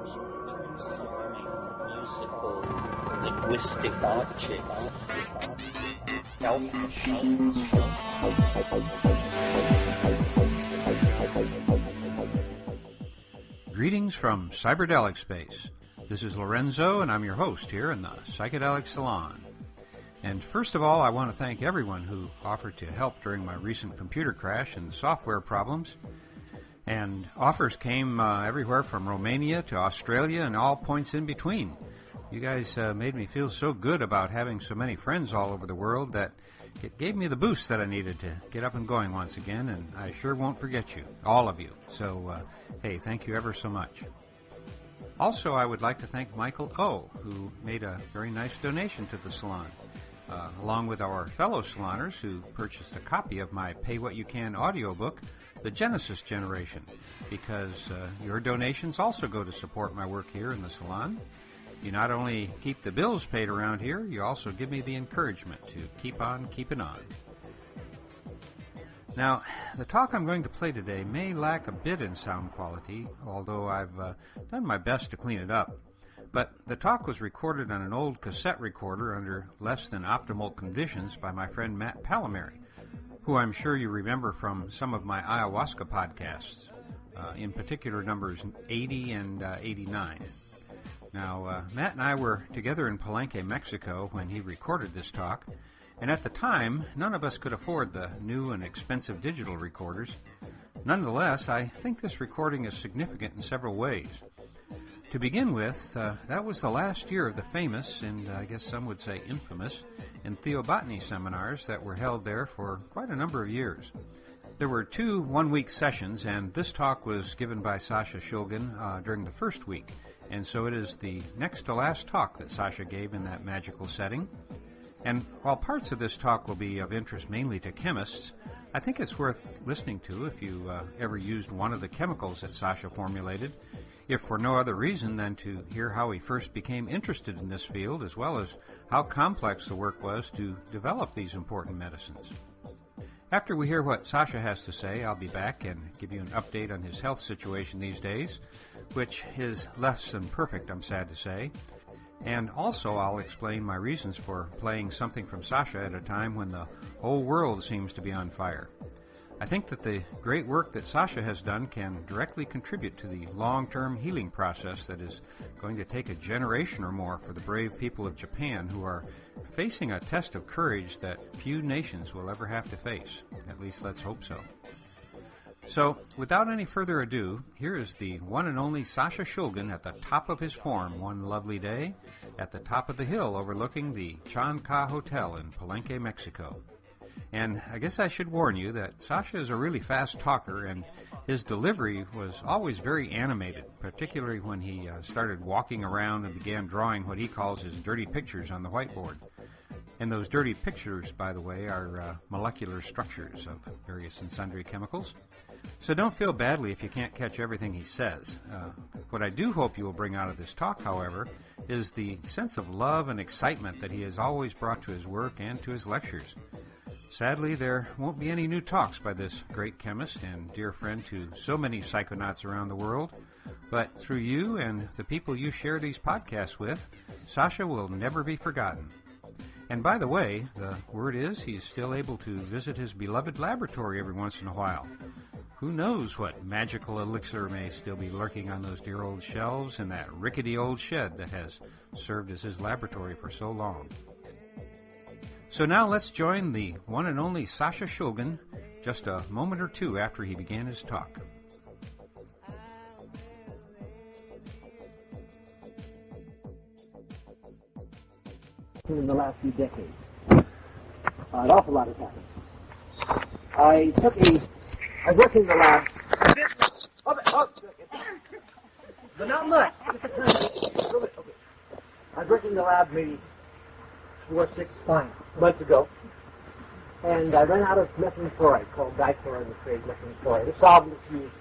transforming musical linguistic objects, elfish. Greetings from Cyberdelic Space. This is Lorenzo, and I'm your host here in the Psychedelic Salon. And first of all, I want to thank everyone who offered to help during my recent computer crash and software problems. And offers came everywhere from Romania to Australia and all points in between. You guys made me feel so good about having so many friends all over the world that it gave me the boost that I needed to get up and going once again, and I sure won't forget you, all of you. So, hey, thank you ever so much. Also, I would like to thank Michael O., who made a very nice donation to the salon, along with our fellow saloners who purchased a copy of my Pay What You Can audiobook, The Genesis Generation, because your donations also go to support my work here in the salon. You not only keep the bills paid around here, you also give me the encouragement to keep on keeping on. Now, the talk I'm going to play today may lack a bit in sound quality, although I've done my best to clean it up. But the talk was recorded on an old cassette recorder under less than optimal conditions by my friend Matt Palenque, who I'm sure you remember from some of my ayahuasca podcasts, in particular numbers 80 and 89. Now, Matt and I were together in Palenque, Mexico, when he recorded this talk, and at the time, none of us could afford the new and expensive digital recorders. Nonetheless, I think this recording is significant in several ways. To begin with, that was the last year of the famous, and I guess some would say infamous, entheobotany seminars that were held there for quite a number of years. There were 2 one-week sessions, and this talk was given by Sasha Shulgin during the first week, and so it is the next to last talk that Sasha gave in that magical setting. And while parts of this talk will be of interest mainly to chemists, I think it's worth listening to if you ever used one of the chemicals that Sasha formulated, if for no other reason than to hear how he first became interested in this field, as well as how complex the work was to develop these important medicines. After we hear what Sasha has to say, I'll be back and give you an update on his health situation these days, which is less than perfect, I'm sad to say. And also I'll explain my reasons for playing something from Sasha at a time when the whole world seems to be on fire. I think that the great work that Sasha has done can directly contribute to the long-term healing process that is going to take a generation or more for the brave people of Japan who are facing a test of courage that few nations will ever have to face. At least let's hope so. So, without any further ado, here is the one and only Sasha Shulgin at the top of his form one lovely day at the top of the hill overlooking the Chanca Hotel in Palenque, Mexico. And I guess I should warn you that Sasha is a really fast talker, and his delivery was always very animated, particularly when he started walking around and began drawing what he calls his dirty pictures on the whiteboard. And those dirty pictures, by the way, are molecular structures of various and sundry chemicals. So don't feel badly if you can't catch everything he says. What I do hope you will bring out of this talk, however, is the sense of love and excitement that he has always brought to his work and to his lectures. Sadly, there won't be any new talks by this great chemist and dear friend to so many psychonauts around the world, but through you and the people you share these podcasts with, Sasha will never be forgotten. And by the way, the word is he's still able to visit his beloved laboratory every once in a while. Who knows what magical elixir may still be lurking on those dear old shelves in that rickety old shed that has served as his laboratory for so long. So now let's join the one and only Sasha Shulgin just a moment or two after he began his talk. In the last few decades, an awful lot has happened. I worked in the lab. But not much. I worked in the lab maybe 4 or 6 months ago, and I ran out of methylene chloride, called dichloride in the trade, methylene chloride. A solvent that's used.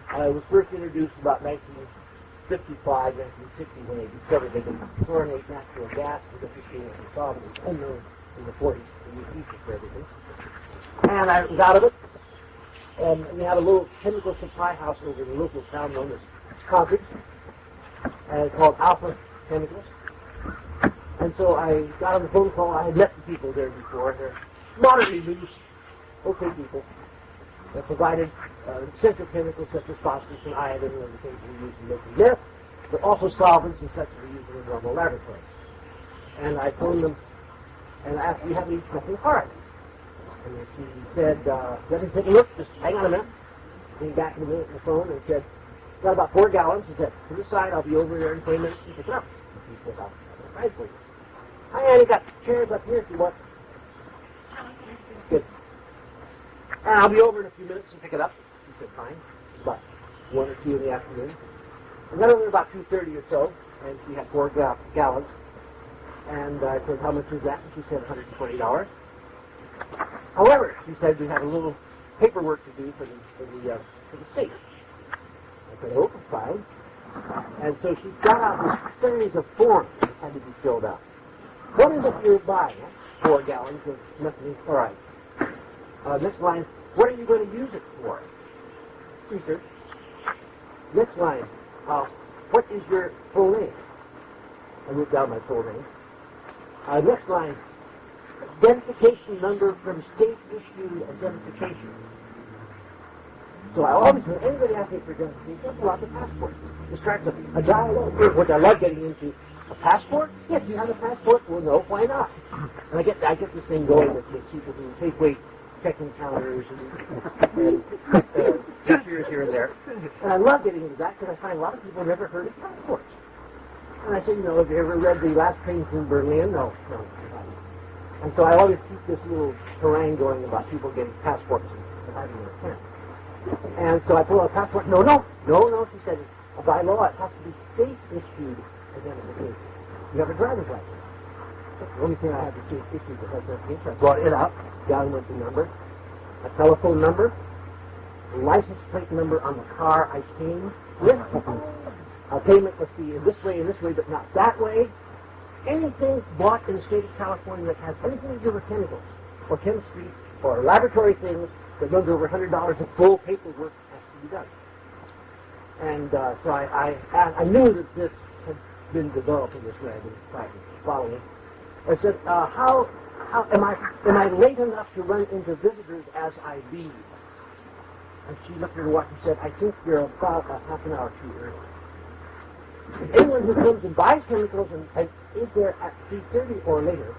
I was first introduced about 1955, 1960, when they discovered they could chlorinate natural gas with a machine as a solvent. It was unknown in the 40s. They used ether for everything. And I was out of it. And we had a little chemical supply house over in the local town known as Concord. called Alpha Chemicals. And so I got on the phone call. I had met the people there before. They're moderately loose, okay people. They provided essential chemicals such as phosphorus and iodine and the things we use in making meth, but also solvents and such as we use in normal laboratories. And I phoned them and asked, do you have any nothing hard? And she said, let me take a look, just hang on a minute. Came back in a minute on the phone and said, got about 4 gallons. He said, to the side, I'll be over there in 20 minutes and pick it up. And he said, I'll have it for you. I only got chairs up here if you want. Good. And I'll be over in a few minutes and pick it up. He said, fine. It's about 1 or 2 in the afternoon. I got over about 2:30 or so, and she had 4 gallons. And I said, how much is that? And she said, $120. However, she said, we have a little paperwork to do for the state. I said, oh, fine. And so she got out this series of forms that had to be filled out. What is it you're buying? 4 gallons of methylene chloride. Next line, what are you going to use it for? Research. Next line, what is your full name? I wrote down my full name. Next line, identification number from state-issued identification. So I always, when anybody asks me for identification, I pull out the passport. It starts a dialogue, which I love getting into. A passport? Yes, you have a passport? Well, no, why not? And I get this thing going with people who Safeway checking counters and cashiers here and there. And I love getting into that because I find a lot of people have never heard of passports. And I said, have you ever read The Last Train from Berlin? No. And so I always keep this little harangue going about people getting passports and having their pen. And so I pull out a passport. No, she said, by law it has to be state-issued identification. You have a driver's license. That's the only thing I have to state-issued identification. I brought it out, down with the number, a telephone number, a license plate number on the car I came with. A payment must be in this way, but not that way. Anything bought in the state of California that has anything to do with chemicals or chemistry or laboratory things that runs over $100 of full paperwork has to be done. And so I knew that this had been developed in this way. I've been following. I said, how am I late enough to run into visitors as I leave? And she looked at her watch and said, I think you're about a half an hour too early. Anyone who comes and buys chemicals and is there at 3:30 or later,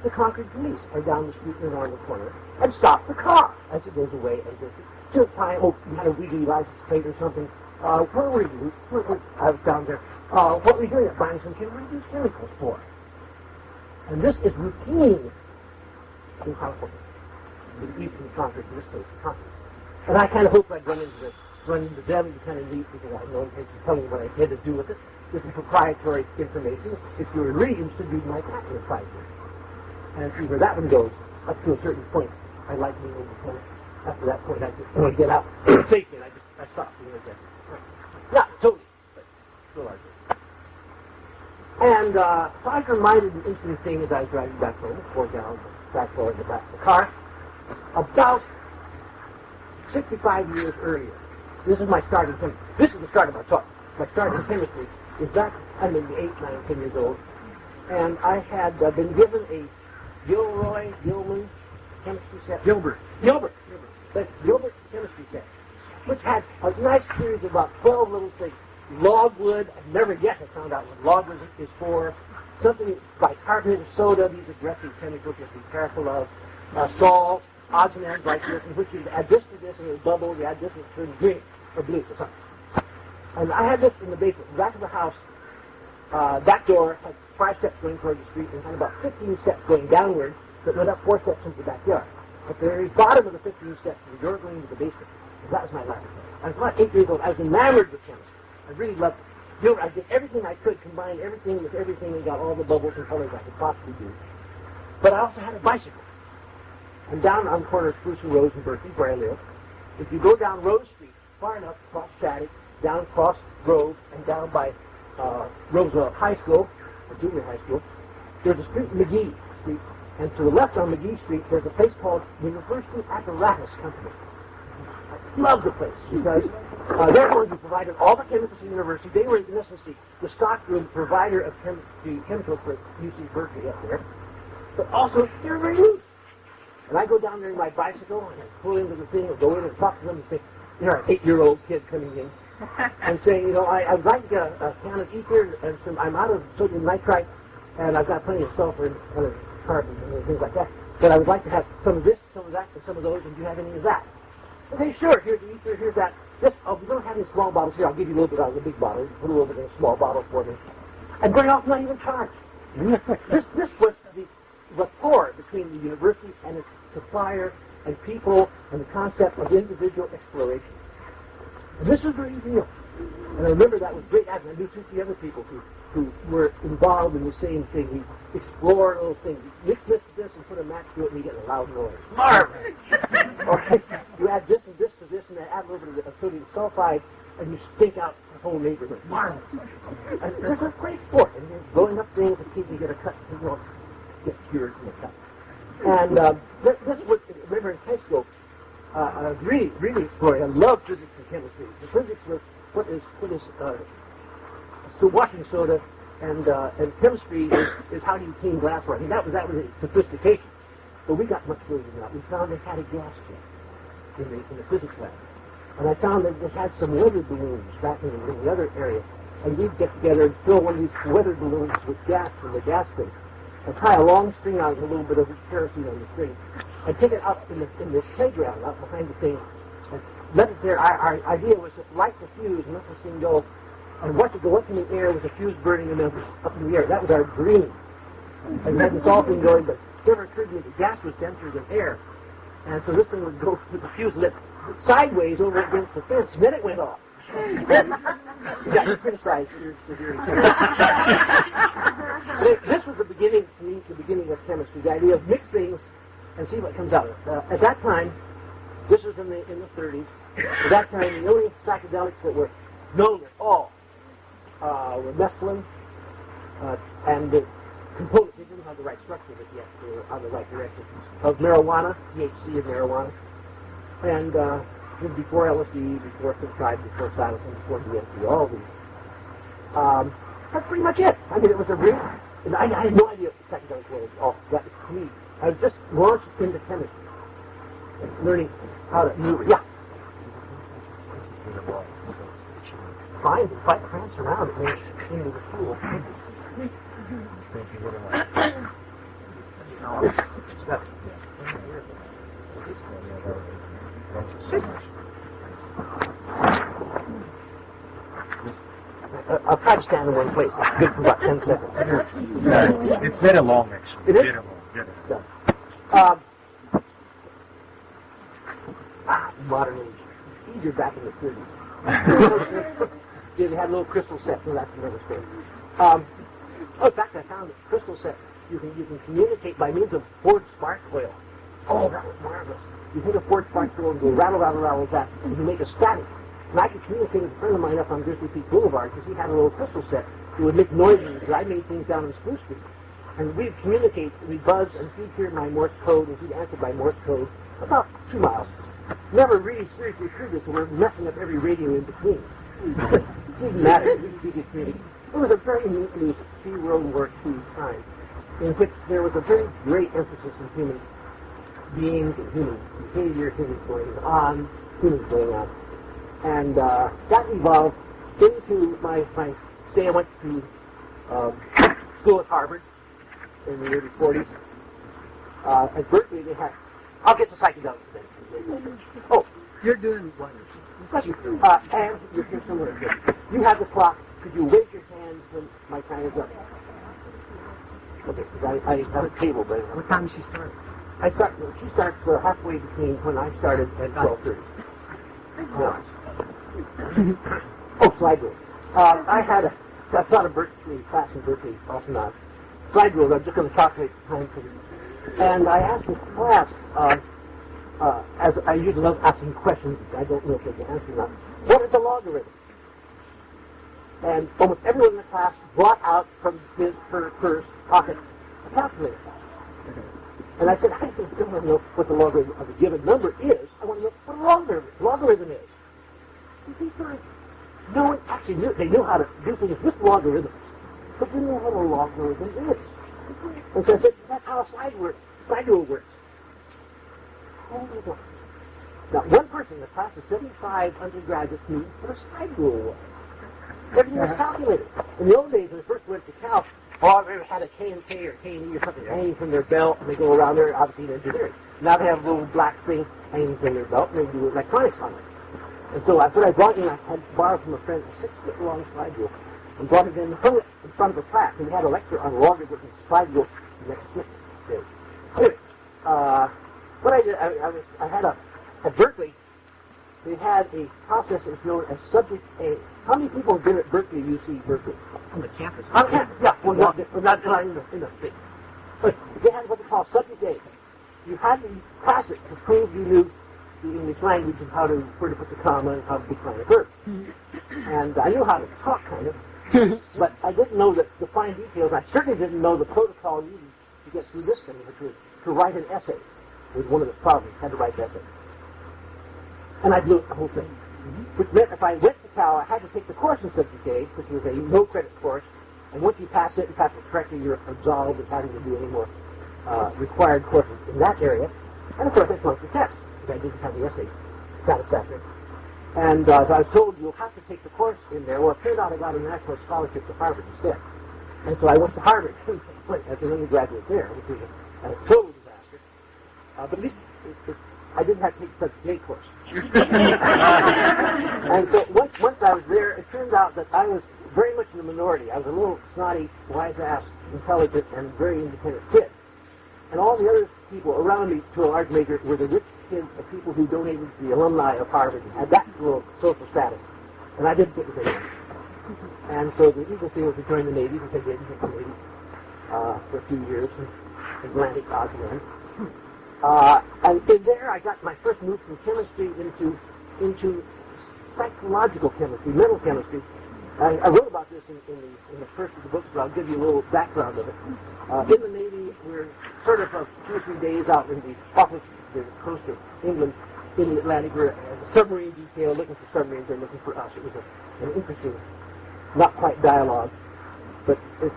the Concord police are down the street and around the corner and stop the car as it goes away and goes to time. Oh, you had a weekly license plate or something. Where were you? I was down there. What were you doing? Buying some chemicals? What are these chemicals for? And this is routine in California. In Eastern Concord, in this case, Concord. And I kind of hoped I'd run into them and kind of neat because I had no intention of telling you what I had to do with it. This is proprietary information. If you were really interested, you'd my patent advice. And see where that one goes up to a certain point. I like being able to tell it. After that point, I just want to get out safely, and I stopped doing it. Not totally, but still largely. And so I was reminded an interesting thing as I was driving back home, 4 gallons of back floor in the back of the car, about 65 years earlier. This is my starting chemistry. This is the start of my talk. My starting chemistry is back, I'm maybe 8, 9, 10 years old, and I had been given a Gilman chemistry set. Gilbert chemistry set, which had a nice series of about 12 little things. Logwood, I've never yet have found out what logwood is for. Something bicarbonate of soda, these aggressive chemicals you have to be careful of. Salt, odds and ends like this, in which you add this to this and it'll bubble, you add this and it turns green or blue or something. And I had this in the basement, the back of the house. That door had 5 steps going toward the street and had about 15 steps going downward that went up 4 steps into the backyard. At the very bottom of the 15 steps, the door going into the basement. And that was my laboratory. I was about 8 years old. I was enamored with chemistry. I really loved it. I did everything I could, combined everything with everything, and got all the bubbles and colors I could possibly do. But I also had a bicycle. And down on the corner of Spruce and Rose in Berkeley, where I live, if you go down Rose Street, far enough, across Static, down across Grove, and down by Roosevelt High School, or Junior High School, there's a street, McGee Street, and to the left on McGee Street, there's a place called the University Apparatus Company. I love the place because They're going to be providing all the chemicals at the university. They were, in essence, the stockroom provider of the chemicals for UC Berkeley up there. But also, they're very loose. And I go down there in my bicycle, and I pull into the thing, and go in and talk to them and say, you're an 8-year-old kid coming in, and saying, you know, I'd like a can of ether, and I'm out of sodium nitrite, and I've got plenty of sulfur and carbon and things like that. But I would like to have some of this, some of that, and some of those, and do you have any of that? Okay, sure, here's the ether, here's that. This, we don't have any small bottles here. I'll give you a little bit out of the big bottle. Put a little bit in a small bottle for me. And bring off not even charged. This was the rapport between the university and its supplier and people and the concept of individual exploration. And this was very real. And I remember that with great admiration. I knew 2 other people who were involved in the same thing. We explored little things. You mix this and put a match to it and you get a loud noise. Marvelous! Okay, you add this and this to this and add a little bit of sodium sulfide and you stink out the whole neighborhood. Marvelous! And it's a great sport. And you're blowing up things and people get a cut. You know, get cured from the cut. And this was, remember in high school, I was really exploring. I love physics and chemistry. The physics was what is so washing soda, and chemistry is how do you clean glassware. I mean, that was a sophistication. But we got much further than that. We found they had a gas jet in the physics lab. And I found that they had some weather balloons back in the other area. And we'd get together and fill one of these weather balloons with gas from the gas thing. And tie a long string out with a little bit of kerosene on the string. And take it out in the playground, out behind the thing. And let it there. Our idea was to light the fuse and let the thing go. And watch it go up in the air with the fuse burning and then up in the air. That was our dream. And we had this all thing going, but it never occurred to me that gas was denser than air. And so this thing would go with the fuse lit sideways over against the fence, and then it went off. You got criticized here severely. This was the beginning of chemistry, the idea of mix things and see what comes out. At that time, this was in the 30s. At that time, the only psychedelics that were known at all were mescaline and the component. They didn't have the right structure of it yet. They were on the right direction. Of marijuana, THC of marijuana, and before LSD, before Synthide, before Psilocin, before DMT, all of these. That's pretty much it. I mean, it was a real. And I had no idea what psychedelics was. Oh, that was me. I was just launched into chemistry, and learning how to move it. Yeah. Fine, fight France around it makes into the school. I'll try to stand in one place. It's good for about 10 seconds. It's very long, actually. It is? Very long. Yeah. Modern age. It's easier back in the 30s. They had little crystal sets, so that's another story. In fact, I found that crystal set, you can communicate by means of forged spark coil. Oh, that was marvelous. You take a forged spark coil and go rattle, rattle, rattle with that, and you make a static. And I could communicate with a friend of mine up on Grizzly Peak Boulevard because he had a little crystal set that would make noises because I made things down in Spruce Street. And we'd communicate, we'd buzz, and he'd hear my Morse code, and he'd answer by Morse code about 2 miles. Never really seriously occurred to us that we're messing up every radio in between. It didn't matter. We could communicate. It was a very neatly pre-World War II time in which there was a very great emphasis on human beings and human behavior, humans going on. And that evolved into my stay. I went to school at Harvard in the early 40s. At Berkeley, they had... I'll get to psychedelics eventually. Oh, You're doing wonders. especially, and you're here somewhere good. You have the clock. Could you wave your hand when my time is up? Okay, because I have a table, but... What time does she start? She starts halfway between when I started and 12:30. No. Oh, slide rule. I taught a Berkeley class in Berkeley, also not. Slide rule, I'm just going to calculate the time for you. And I asked the class, as I usually love asking questions, I don't know if they can answer or not. What is a logarithm? And almost everyone in the class brought out from her pocket a calculator. And I said, I don't want to know what the logarithm of a given number is. I want to know what a logarithm is. These guys, no one actually knew. They knew how to do things with logarithms, but they didn't know what a logarithm is. And so I said, that's how a side rule works. Oh my God. Now, one person in the class of 75 undergraduates knew what a side rule was. Everything was calculated. In the old days, when they first went to calc, all they had a K and K or K and E or something hanging from their belt, and they go around there, obviously in engineering. Now they have a little black thing hanging from their belt, and they do electronics on it. And so what I brought in, I had borrowed from a friend a 6-foot-long slide rule, and brought it in, hung it in front of the class, and we had a lecture on logarithms and slide rule the next day. Anyway, what I did, I had at Berkeley, they had a process that was known as Subject A. How many people have been at Berkeley, UC Berkeley? On the campus. On campus, yeah. Well, not in the state. But they had what they call Subject A. You had to pass it to prove you knew the English language and where to put the comma and how to decline a verb. And I knew how to talk, kind of, but I didn't know the fine details. I certainly didn't know the protocol needed to get through this thing, which was to write an essay. It was one of the problems. I had to write an essay. And I blew it the whole thing. Which meant if I went to Cal, I had to take the course in Subject A, which was a no-credit course. And once you pass it and pass it correctly, you're absolved of having to do any more required courses in that area. And of course, I flunked the test, because I didn't have the essay satisfactory. And so I was told, you'll have to take the course in there. Well, it turned out I got a national scholarship to Harvard instead. And so I went to Harvard as an undergraduate there, which was a total disaster. But at least I didn't have to take the Subject A course. And so once I was there, it turned out that I was very much in the minority. I was a little snotty, wise-ass, intelligent, and very independent kid. And all the other people around me, to a large measure, were the rich kids of people who donated to the alumni of Harvard and had that little social status. And I didn't get the same. And so the easy thing was to join the Navy, which I did in the Navy for a few years, in Atlantic odds and ends. And in there, I got my first move from chemistry into psychological chemistry, mental chemistry. I wrote about this in the first of the books, but I'll give you a little background of it. In the Navy, we're sort of 2 or 3 days out in the off the coast of England, in the Atlantic. We're a submarine detail looking for submarines. They're looking for us. It was an interesting, not quite dialogue, but it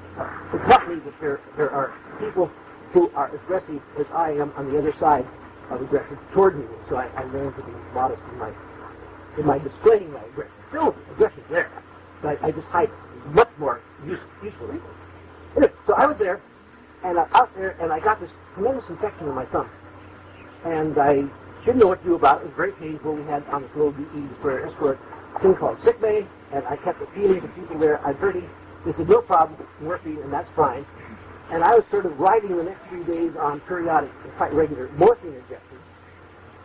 taught me that there are people who are aggressive as I am on the other side of aggression toward me. So I learned to be modest in my displaying my aggression. Still, aggression's there, but I just hide it. Much more useful. Anyway, so I was there, and out there, and I got this tremendous infection in my thumb. And I didn't know what to do about it. It was very painful. We had on this little DE for escort thing called sick bay, and I kept appealing to people there. I'm dirty. They said, no problem, morphine, and that's fine. And I was sort of riding the next 3 days on periodic and quite regular morphine injections.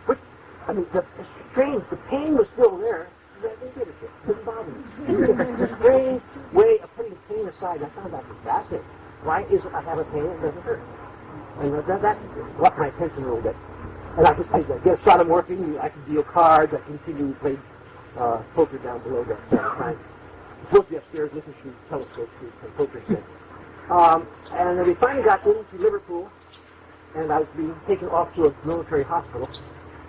Which, I mean, it's strange. The pain was still there. I didn't give a shit. It didn't bother me. It's a strange way of putting pain aside. I found that fascinating. Why is it I have a pain and it doesn't hurt? And that got my attention a little bit. And I get a shot of morphine. I could deal cards. I continually played poker down below that time. I'm supposed to be upstairs looking through telescopes to poker set. And then we finally got into Liverpool, and I was being taken off to a military hospital.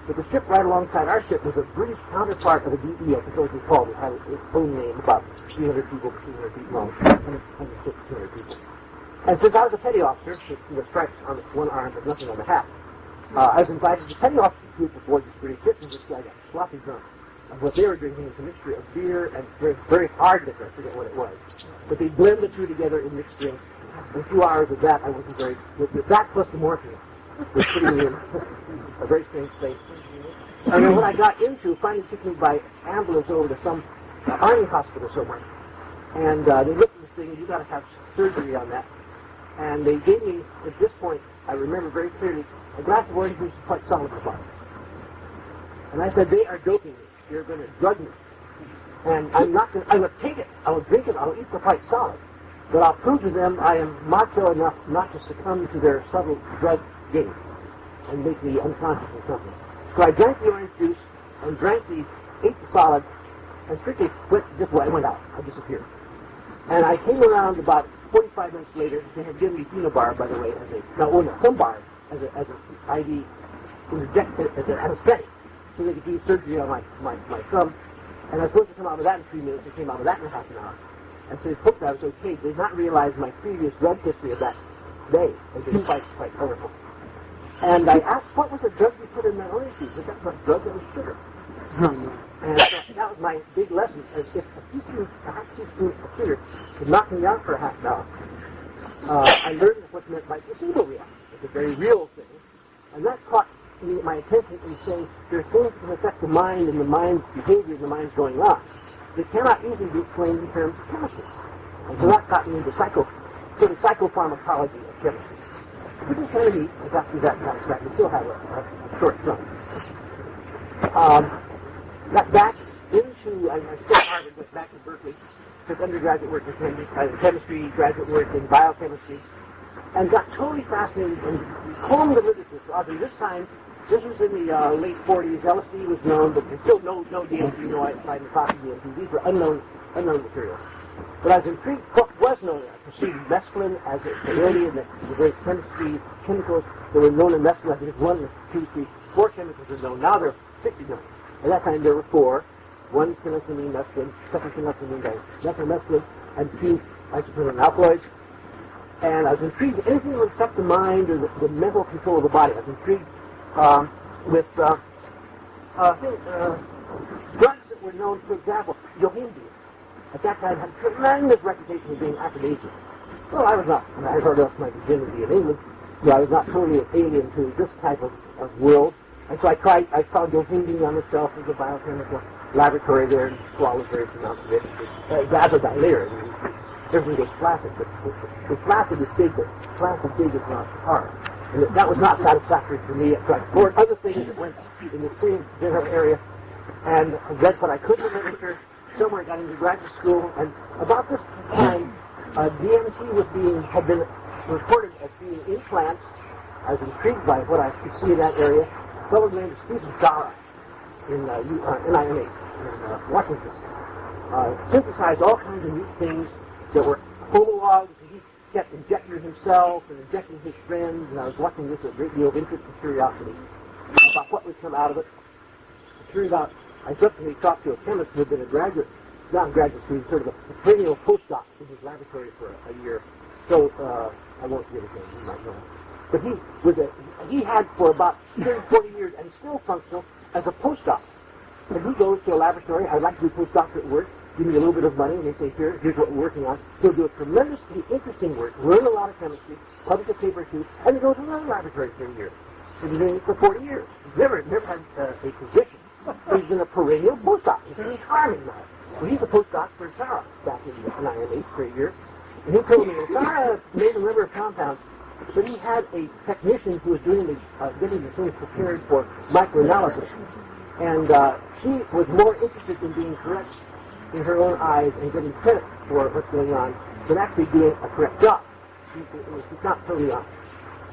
But the ship right alongside our ship was a British counterpart of the DE, I suppose we called it. It had its own name, about 300 people, 200 feet long, 200 people. And since I was a petty officer, with stripes on one arm but nothing on the hat, I was invited to the petty officer group aboard this British ship, and I got sloppy drunk. And what they were drinking was a mixture of beer and very hard liquor. I forget what it was. But they blend the two together in mixed drinks. In a few hours of that, I wasn't very... That plus the morphine was putting me in a very strange place. And then when I got into, finally took me by ambulance over to some army hospital somewhere. And they looked at this thing, and you got to have surgery on that. And they gave me, at this point, I remember very clearly, a glass of orange juice quite solid water. And I said, they are doping me. You're going to drug me. And I'm not going to, I will take it, I will drink it, I will eat the quite solid. But I'll prove to them I am macho enough not to succumb to their subtle drug games and make me unconscious or something. So I drank the orange juice and ate the solid, and strictly went out. I disappeared. And I came around about 45 minutes later. They had given me phenobar, by the way, some bar as an IV, as an anesthetic, so they could do surgery on my thumb. And I was supposed to come out of that in 3 minutes. I came out of that in half an hour. And so they hoped I was okay. They did not realize my previous drug history of that day had been quite colorful. And I asked, what was the drug you put in that orange juice? But that's not drug, that was sugar. And so that was my big lesson. As if a half teaspoon of sugar could knock me out for a half an hour. I learned what's meant by placebo reaction. It's a very real thing. And that caught my attention in saying there are things that can affect the mind and the mind's behavior and the mind's going on. They cannot easily be explained in terms of chemistry. And so that got me into psychopharmacology of chemistry. Which is kind of neat. I got through that satisfaction. We still have a short run. Got back into, I still at Harvard, went back to Berkeley, took undergraduate work in chemistry, graduate work in biochemistry, and got totally fascinated and combed the literature. So this time, this was in the late 40s. LSD was known, but there's still no DMT, no isocyanacopic DMT. These were unknown materials. But I was intrigued what was known. I perceived mescaline as a priority in the various chemicals that were known in mescaline. I think 1, 2, 3, 4 chemicals are known. Now there are 60 known. At that time there were 4. 1 phenethylamine mescaline, 2nd phenethylamine methylmescaline, and 2 isoprenylene alkaloids. And I was intrigued. Anything that would affect the mind or the mental control of the body. I was intrigued with drugs that were known, for example, Shulgin. At that time had a tremendous reputation of being aphrodisiac. Well, I was not. I had heard of my virginity in England, so I was not totally alien to this type of world. And so I found Shulgin on the shelf of the biochemical laboratory there and swallowed various amounts of it. Vasodilator. Everything goes flaccid, but the flaccid is big, but flaccid big is not hard. And that was not satisfactory for me. So I explored other things that went in the same general area and read what I could in the literature. Somewhere I got into graduate school, and about this time, DMT had been reported as being in plants. I was intrigued by what I could see in that area. A fellow named Stephen Zara in NIMH in Washington synthesized all kinds of neat things that were homologs. He kept injecting himself and injecting his friends, and I was watching this with a great deal of interest and curiosity about what would come out of it. It turned out I subsequently talked to a chemist who had been not a graduate student, sort of a perennial postdoc in his laboratory for a year. So I won't give his name, you might know him. But he had for about 30, 40 years and still functional as a postdoc. And he goes to a laboratory, I'd like to do postdoctorate work, give me a little bit of money, and they say, here's what we're working on. He'll do a tremendously interesting work, learn a lot of chemistry, publish a paper or two, and then go to another laboratory for a year. He's been doing it for 40 years. He's never had a position. He's been a perennial postdoc. He's been retiring now. So he's a postdoc for Sarah back in NIMH for a year. And he told me that Sarah made a number of compounds, but he had a technician who was doing getting the things prepared for microanalysis. And she was more interested in being correct in her own eyes and getting credit for what's going on than actually doing a correct job. She's not totally honest.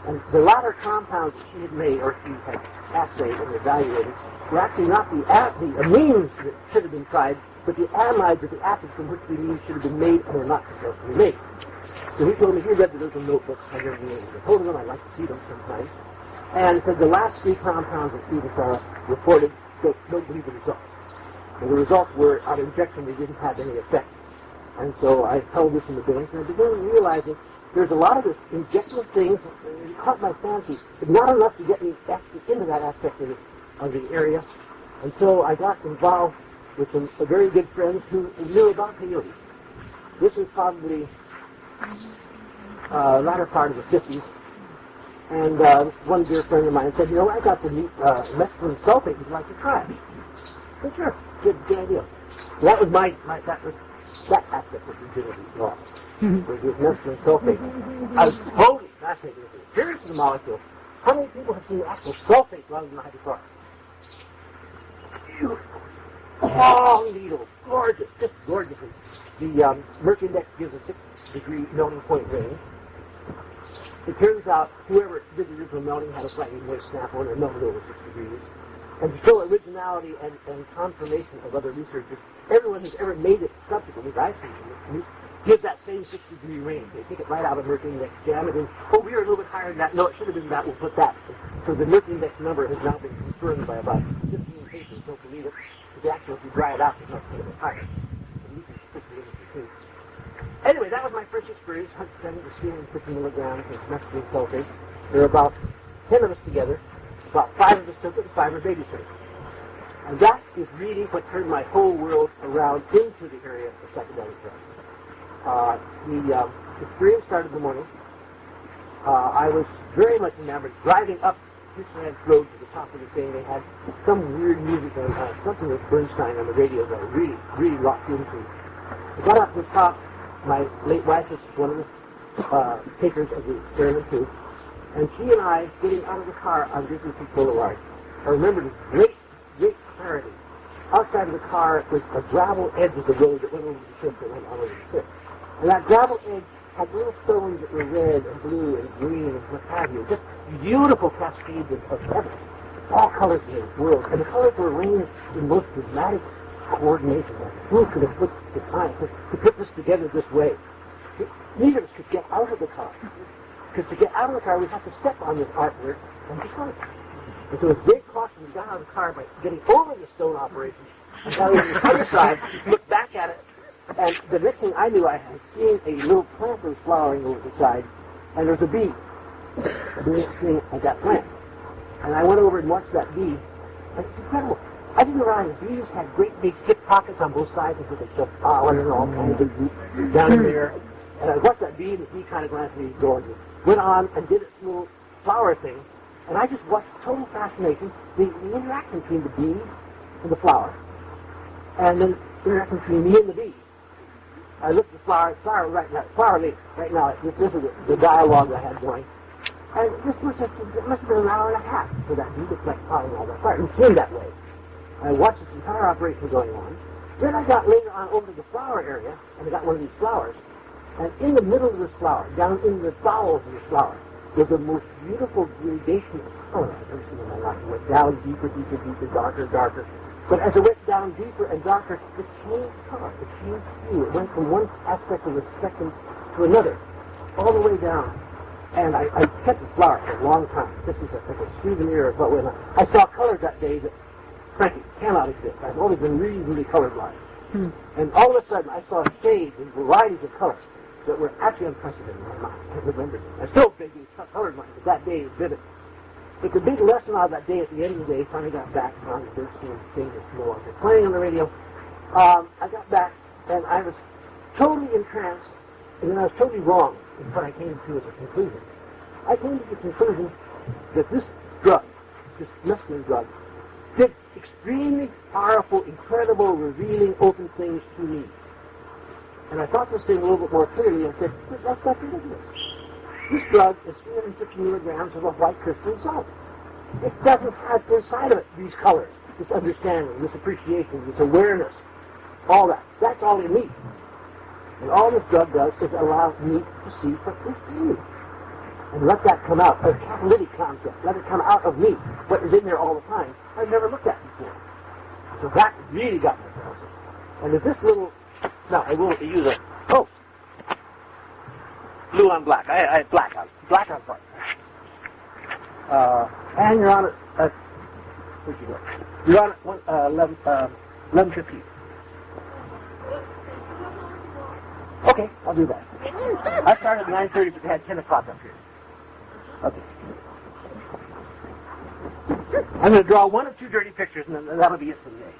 And the latter compounds that she had made, or she had assayed and evaluated, were actually not the amines that should have been tried, but the amides or the acids from which the amines should have been made and were not supposed to be made. So he told me he read the little notebooks. I never knew anything. I told him I'd like to see them sometime. And said the last 3 compounds that Stephen Sarah reported, don't believe the results. And the results were, on injection, they didn't have any effect. And so I held this in the bench, and I began realizing there's a lot of this injectable things that caught my fancy, but not enough to get me into that aspect of the area. And so I got involved with some very good friends who knew about peyote. This is probably latter part of the 50s. And one dear friend of mine said, I got the mescaline sulfate. Would you like to try it? I said, sure. Good idea. So that was that aspect of virginity lost. Was this mescaline sulfate. I was totally fascinated with the appearance of the molecule. How many people have seen the actual sulfate rather than the hydrochloric? Beautiful. Long needles. Gorgeous. Just gorgeous. The Merck index gives a 6-degree melting point range. It turns out whoever did the original melting had a slightly moist snap on it and melted over 6 degrees. And to show originality and confirmation of other researchers, everyone who's ever made it subsequently, I've seen, gives that same 6-degree range. They take it right out of Merck index, jam it in. Oh, we are a little bit higher than that. No, it should have been that. We'll put that. So the Merck index number has now been confirmed by about 15 patients. Don't believe it. because actually if you dry it out, it's not going to be tired. Anyway, that was my first experience, 150 milligrams of mescaline sulfate. There were about 10 of us together. About 5 of us took it and 5 were babysitters. And that is really what turned my whole world around into the area of psychedelic drugs. The experience started in the morning. I was very much enamored. Driving up Richland Road to the top of the thing, they had some weird music on, something with Bernstein on the radio that I really, really locked into. I got up to the top. My late wife was one of the takers of the experiment too, and she and I getting out of the car on Disney Boulevard. I remember this great, great clarity. Outside of the car was a gravel edge of the road that went over the cliff, that went out over the cliff. And that gravel edge had little stones that were red and blue and green and what have you. Just beautiful cascades of feathers. All colors in the world. And the colors were arranged in most dramatic coordination. Who could have put the time to put this together this way? Neither of us could get out of the car. Because to get out of the car, we had to step on this artwork and just on it. And so it was very costly. We got out of the car by getting over the stone operation and got over the other side, looked back at it, and the next thing I knew, I had seen a little plant that was flowering over the side, and there was a bee. The next thing at that plant. And I went over and watched that bee, and it's incredible. I didn't realize bees had great big thick pockets on both sides, and so they shoved pollen and all kinds of things down in there. And I watched that bee, and the bee kind of glanced at me and went on and did its little flower thing. And I just watched total fascination, the interaction between the bee and the flower, and then the interaction between me and the bee. I looked at the flower right now. This is the dialogue I had going. And this must have been an hour and a half for that bee to collect pollen and all that fire. And seemed that way. I watched this entire operation going on. Then I got later on over to the flower area, and I got one of these flowers. And in the middle of this flower, down in the bowels of this flower, was the most beautiful gradation of color I've ever seen in my life. It went down deeper, deeper, deeper, darker, darker. But as it went down deeper and darker, it changed color. It changed hue. It went from one aspect of the spectrum to another, all the way down. And I kept the flower for a long time. This is like a souvenir of what went on. I saw colors that day that, frankly, cannot exist. I've always been really, really colorblind. And all of a sudden, I saw shades and varieties of colors that were actually unprecedented in my mind. I remember them. I still think these colorblind, but that day is vivid. But the big lesson out of that day, at the end of the day, finally got back around the 13 things that no longer playing on the radio. I got back, and I was totally entranced, and then I was totally wrong in what I came to as a conclusion. I came to the conclusion that this drug, this mescaline drug, did extremely powerful, incredible, revealing, open things to me. And I thought this thing a little bit more clearly and said, that's ridiculous. This drug is 350 milligrams of a white crystalline salt. It doesn't have inside of it these colors, this understanding, this appreciation, this awareness, all that. That's all in me. And all this drug does is allow me to see what is in me. And let that come out, a catalytic concept. Let it come out of me, what is in there all the time. I've never looked at before. So that really got my attention. And if this little, now I will use a, blue on black. I black on white. And you're on it, where'd you go? You're on it 11:15. Okay, I'll do that. I started at 9:30, but they had 10 o'clock up here. Okay. I'm going to draw one or two dirty pictures, and then that'll be it for the day.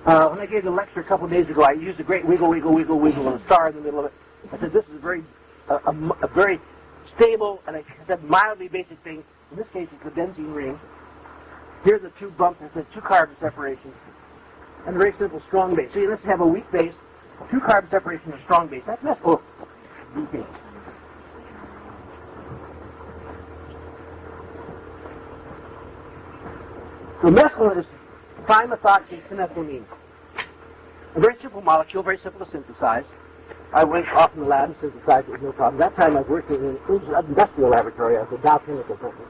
When I gave the lecture a couple of days ago, I used a great wiggle, wiggle, wiggle, wiggle, and a star in the middle of it. I said, this is a very stable, and I said mildly basic thing. In this case, it's the benzene ring. Here's the two bumps, it says two carbon separation, and a very simple strong base. See, let's have a weak base, two carbon separation, and a strong base. That's mescaline. Okay. So mescaline is trimethoxyphenethylamine. A very simple molecule, very simple to synthesize. I went off in the lab and synthesized it with no problem. That time I was working in an industrial laboratory. I was a Dow Chemical Company.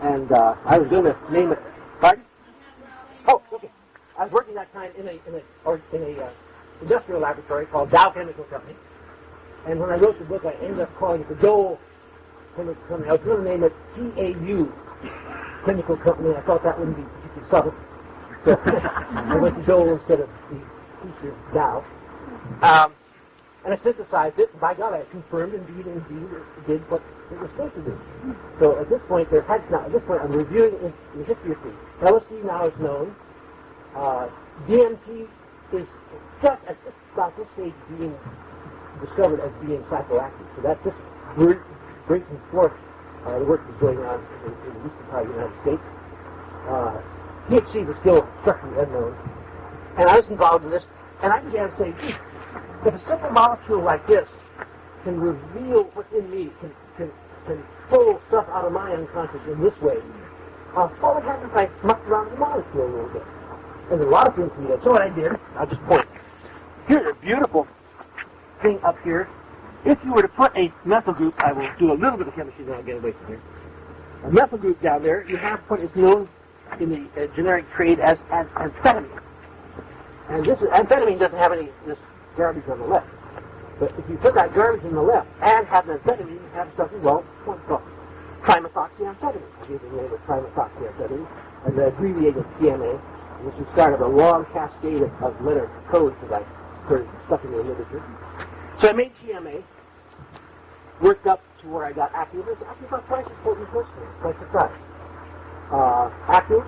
And I was going to name it. Pardon? Oh, okay. I was working that time in a industrial laboratory called Dow Chemical Company. And when I wrote the book, I ended up calling it the Dow Chemical Company. I was going to name it TAU Chemical Company. I thought that wouldn't be particularly subtle. So I went to Dole instead of the teacher now. And I synthesized it, and by God, I confirmed indeed it did what it was supposed to do. So at this point, I'm reviewing the history of speech. LSD now is known. DMT is just about this stage being discovered as being psychoactive. So that's just breaking forth the work that's going on in the eastern part of the United States. THC was still structurally unknown. And I was involved in this, and I began to say, if a simple molecule like this can reveal what's in me, can pull stuff out of my unconscious in this way, what would happen if I mucked around the molecule a little bit? And there's a lot of things to do. So what I did, I'll just point. Here's a beautiful thing up here. If you were to put a methyl group, I will do a little bit of chemistry, then I'll get away from here. A methyl group down there, you have what is known in the generic trade as amphetamine. And amphetamine doesn't have any this garbage on the left. But if you put that garbage on the left and have an amphetamine, you have something, well, what's called trimethoxyamphetamine. I gave the name of trimethoxyamphetamine, and the abbreviated TMA, which is start of a long cascade of letter codes that I heard stuck in the literature. So I made TMA, worked up to where I got active. It's actually about twice as potent as twice the size. Active,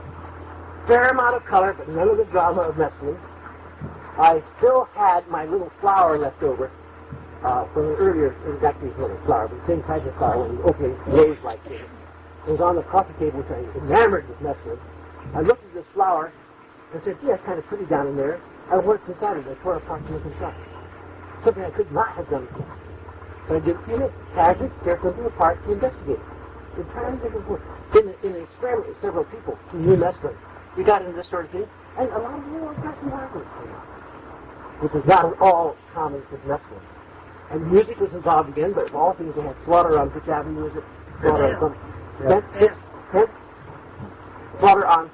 fair amount of color, but none of the drama of mescaline. I still had my little flower left over from the earlier, it was actually a little flower, but the same type of flower, when okay, rose-like thing. It was on the coffee table, which I enamored with mescaline. I looked at this flower and said, yeah, it's kind of pretty down in there. I worked inside it. I tore apart the inside. Something I could not have done before. But I did a few minutes, casually, tear something apart to investigate it. Entirely different work. In an experiment with several people who knew mescaline, we got into this sort of thing, and a lot of real person markers came out, which is not at all common with mescaline. And music was involved again, but of all things, they had Slaughter on which avenue is it? Slaughter on some... Slaughter on...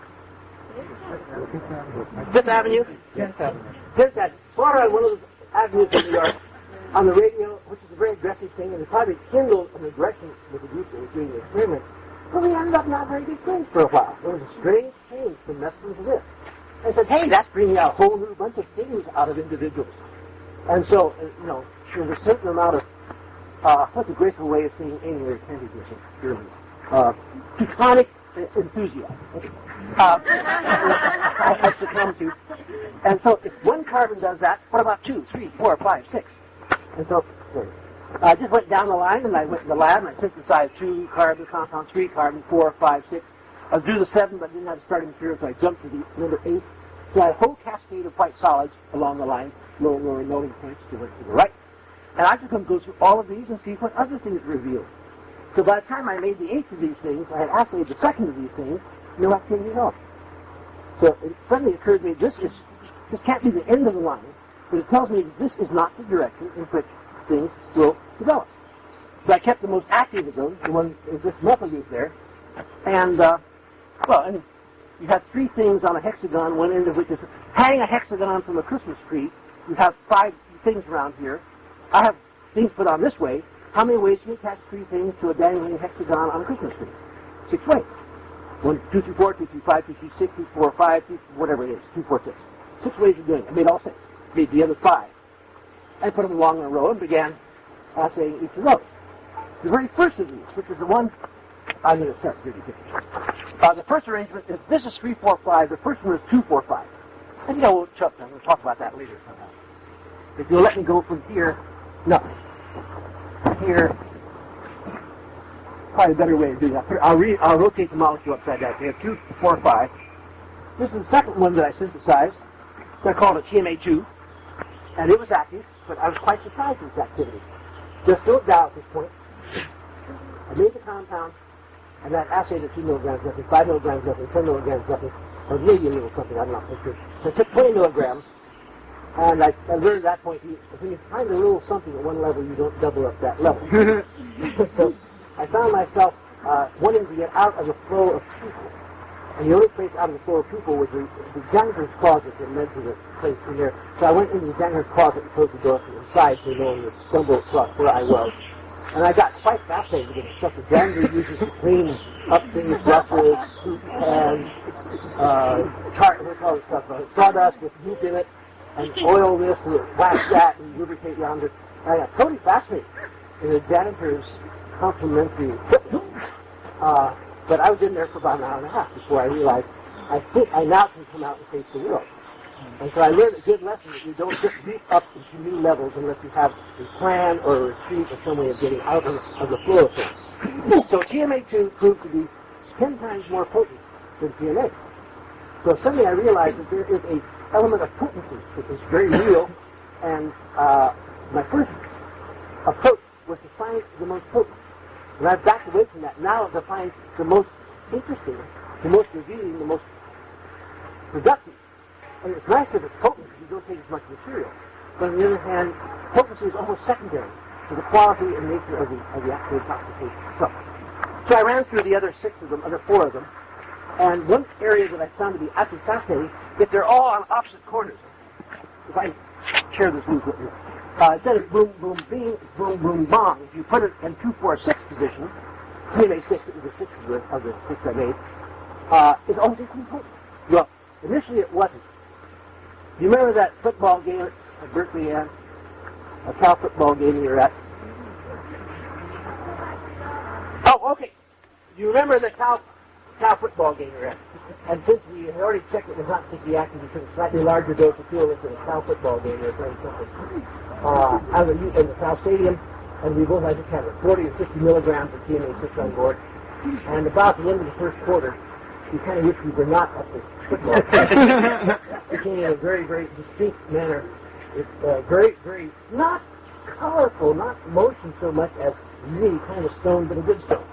Fifth Avenue? 10th Avenue. 10th Avenue. Slaughter on one of those avenues in New York, on the radio, which is a very aggressive thing, and it probably kindled in the direction with the group that was doing the experiment. But we ended up not very good friends for a while. There was a strange change from mescaline to this. I said, hey, that's bringing out a whole new bunch of things out of individuals. And so, there was a certain amount of, what's a graceful way of saying anywhere attended this in German? Teutonic enthusiasm. I succumbed to. And so, if one carbon does that, what about 2, 3, 4, 5, 6? And so, I just went down the line, and I went to the lab, and I synthesized 2 carbon compounds, 3 carbon, 4, 5, 6. I was due the 7, but didn't have the starting material, so I jumped to the number 8. So I had a whole cascade of white solids along the line, lower melting points to the right. And I just going to go through all of these and see what other things revealed. So by the time I made the 8th of these things, I had assayed the 2nd of these things, no activity at all. So it suddenly occurred to me, this can't be the end of the line, but it tells me that this is not the direction in which things will develop. So I kept the most active of those, the one is this methyl group there, and and you have 3 things on a hexagon, one end of which is hang a hexagon from a Christmas tree. You have 5 things around here. I have things put on this way. How many ways can you attach 3 things to a dangling hexagon on a Christmas tree? 6 ways. 1, 2, 3, 4, 2, 3, 5, 2, 3, 6, 2, 4, 5, 2, whatever it is. 2, 4, 6. 6 ways of doing it. I made all 6. Made the other 5. I put them along in a row and began assaying each of those. The very first of these, which is the one I'm going to start really quickly. The first arrangement is, this is 3, 4, 5. The first one is 2, 4, 5. I think we'll talk about that later sometime. If you'll let me go from here, no. Here, probably a better way of doing that. I'll rotate the molecule upside down. We have 2, 4, 5. This is the second one that I synthesized. So I called it TMA2. And it was active, but I was quite surprised with its activity. Just don't doubt at this point. I made the compound, and that assayed at 2 milligrams nothing, 5 milligrams nothing, 10 milligrams nothing, or maybe a little something, I'm not sure. So I took 20 milligrams, and I learned at that point, when you find a little something at one level, you don't double up that level. So I found myself wanting to get out of the flow of people. And the only place out of the flow of people was the janitor's closet that led to the place in there. So I went into the janitor's closet and closed the door from inside so no one would stumble across where I was. And I got quite fascinated with the stuff the janitor uses to clean up things, brushes, soup pans, sawdust with goop in it, and oil this and wax that and lubricate around it. I got totally fascinated in the janitor's complimentary equipment. But I was in there for about an hour and a half before I realized I think I now can come out and face the world. And so I learned a good lesson that you don't just leap up into new levels unless you have a plan or a retreat or some way of getting out of the flow of things. So TMA2 proved to be 10 times more potent than TMA. So suddenly I realized that there is an element of potency which is very real, and my first approach was to find the most potent. And I've backed away from that now to find the most interesting, the most revealing, the most productive. And it's nice that it's potent because you don't take as much material. But on the other hand, potency is almost secondary to the quality and nature of the actual intoxication itself. So I ran through the other four of them, and one area that I found to be absolutely fascinating is they're all on opposite corners. If I share this with you. Instead of boom, boom, bing, boom, boom, bong, if you put it in 2-4-6 position, TMA 6, it was the 6 of the 6 I made, it's always equally potent. Well, initially it wasn't. Do you remember that football game at Berkeley, a Cal football game you were at? Oh, okay. Do you remember the Cal football game you were at? And since we had already checked it was not particularly active, we took a slightly larger dose of fuel into the Cal football game we were playing something out in the Cal Stadium, and we both, I think, had 40 or 50 milligrams of TMA6 on board. And about the end of the first quarter, we kind of wish we were not at the football. It became in a very, very distinct manner. It's very, very, not colorful, not motion so much as really kind of stone, but a good stone.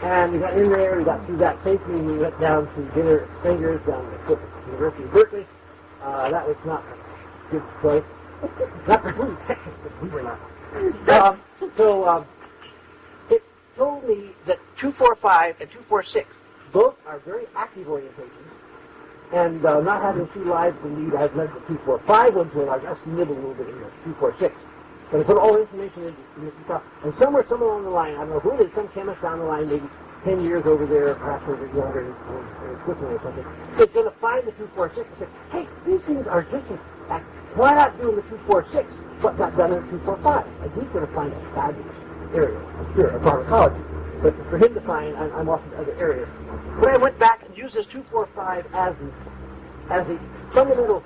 And we got in there, we got through that safely, and we went down to dinner at Springer's down at the University of Berkeley. That was not a good choice. Not completely Texas, but we were not. It told me that 245 and 246 both are very active orientations, and not having two lives to lead, I've led the 245 one to a large. I've nibbled a little bit in the 246. But I put all the information in the top. And somewhere along the line, I don't know who it is, some chemist down the line, maybe 10 years over there, perhaps over younger in Switzerland or something, is going to find the 246 and say, hey, these things are just as active. Why not doing the 246? What got done in the 245? And he's going to find a fabulous area, I'm sure, of pharmacology. But for him to find, I'm off into other areas. When I went back and used this 245 as the fundamental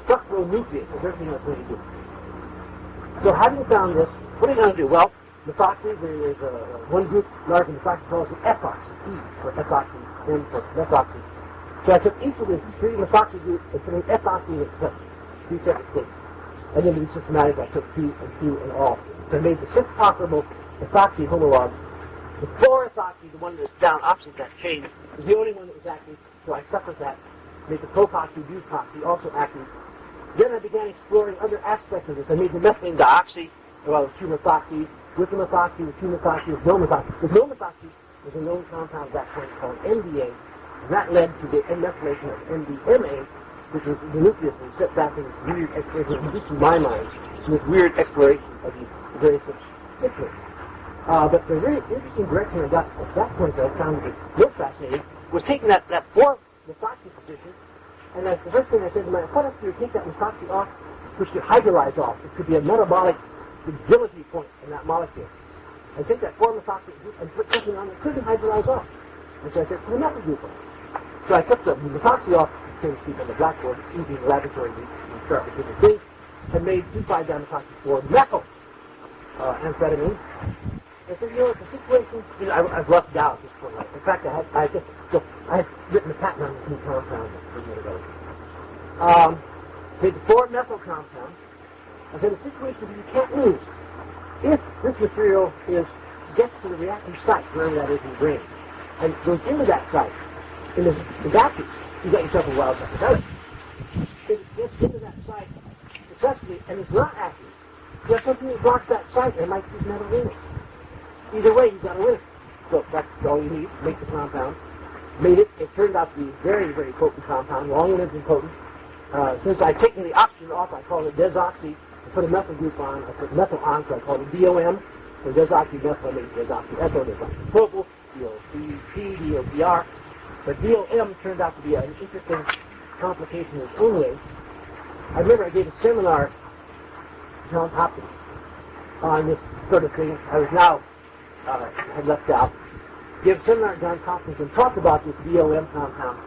structural nucleus of everything I was going to do. So having found this, what are you going to do? Well, methoxy, there's one group, large methoxy, calls it ethoxy, E for ethoxy, M for methoxy. So I took each of the three methoxy groups and put an ethoxy in its three separate states. And then to be systematic, I took 2 and 2 and all. So I made the 6 possible ethoxy homologs. The 4-ethoxy, the one that's down opposite that chain, is the only one that was active, so I stuck with that. Made the propoxy, butoxy also active. Then I began exploring other aspects of this. I made the methylene dioxy, well, with 2 methoxy, with the methoxy, with 2 methoxy, with no methoxy. With no methoxy was a known compound at that point called MDA, and that led to the methylation of MDMA, which was the nucleus that set back in this weird exploration, at least in my mind, in this weird exploration of these various pictures. But the very interesting direction I got at that point that I found to be most fascinating was taking that 4-methoxy position, and that's the first thing I said to myself, what if you take that methoxy off, which could hydrolyze off? It could be a metabolic fragility point in that molecule. I take that 4-methoxy and put something on that couldn't hydrolyze off. And so I said, put a methyl group on it. So I took the methoxy off, so to speak, on the blackboard, using the laboratory to start with different things, and made 2,5-dimethoxy-4-methyl amphetamine. I said, it's a situation, I've lucked out at this point. In fact, I had written a patent on this new compound a minute ago. Made the 4-methyl compound. I said, a situation that you can't lose. If this material gets to the reactive site, wherever that is in the brain, and goes into that site, in the vacuum, you got yourself a wild psychedelic. If it gets into that site successfully and it's not active, you have something that blocks that site and might keep metal in it. Either way, you've got to win it. So that's all you need. Make the compound. Made it. It turned out to be a very, very potent compound, long-lived and potent. Since I'd taken the oxygen off, I called it desoxy. I put a methyl group on. I put methyl on, so I called it DOM. So desoxymethyl, I made desoxyethyl, desoxypropyl. deal, DLBR, but DLM turned out to be an interesting complication in its own way. I remember I gave a seminar to Johns Hopkins on this sort of thing. I was now, had left out. Gave a seminar at Johns Hopkins and talked about this DLM compound.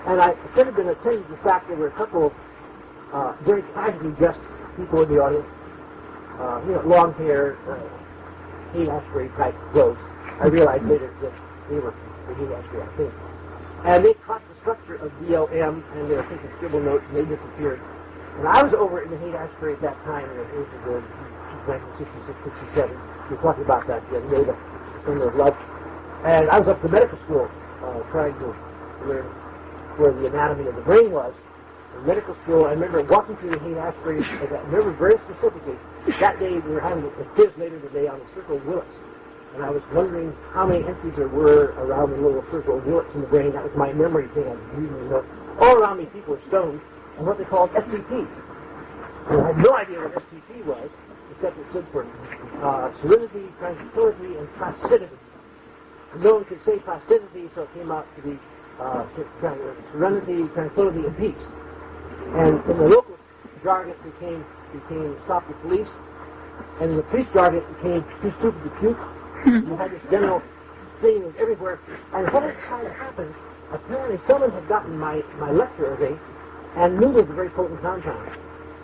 And I should have been attending to the fact there were a couple of very casually dressed people in the audience, long hair, Haight Ashbury type clothes. I realized later that they were the Haight Ashbury, I think. And they caught the structure of DLM and they were taking scribble notes and they disappeared. And I was over in the Haight Ashbury at that time, and it was 1966, 67. We were talking about that the other day, the Summer of Love. And I was up to medical school trying to learn where the anatomy of the brain was. In medical school, I remember walking through the Haight Ashbury, and I remember very specifically, that day we were having a quiz later today on the circle of Willets. And I was wondering how many entries there were around the little circle of Willets in the brain. That was my memory thing. I was reading the notes. All around me, people were stoned, and what they called STP. And I had no idea what STP was, except it stood for serenity, tranquility, and placidity. No one could say placidity, so it came out to be serenity, tranquility, and peace. And in the local jargon, it became stop the police, and in the police jargon, it became too stupid to puke. You had this general thing of everywhere. And what had kind of happened, apparently someone had gotten my lecture of it and knew it was a very potent compound.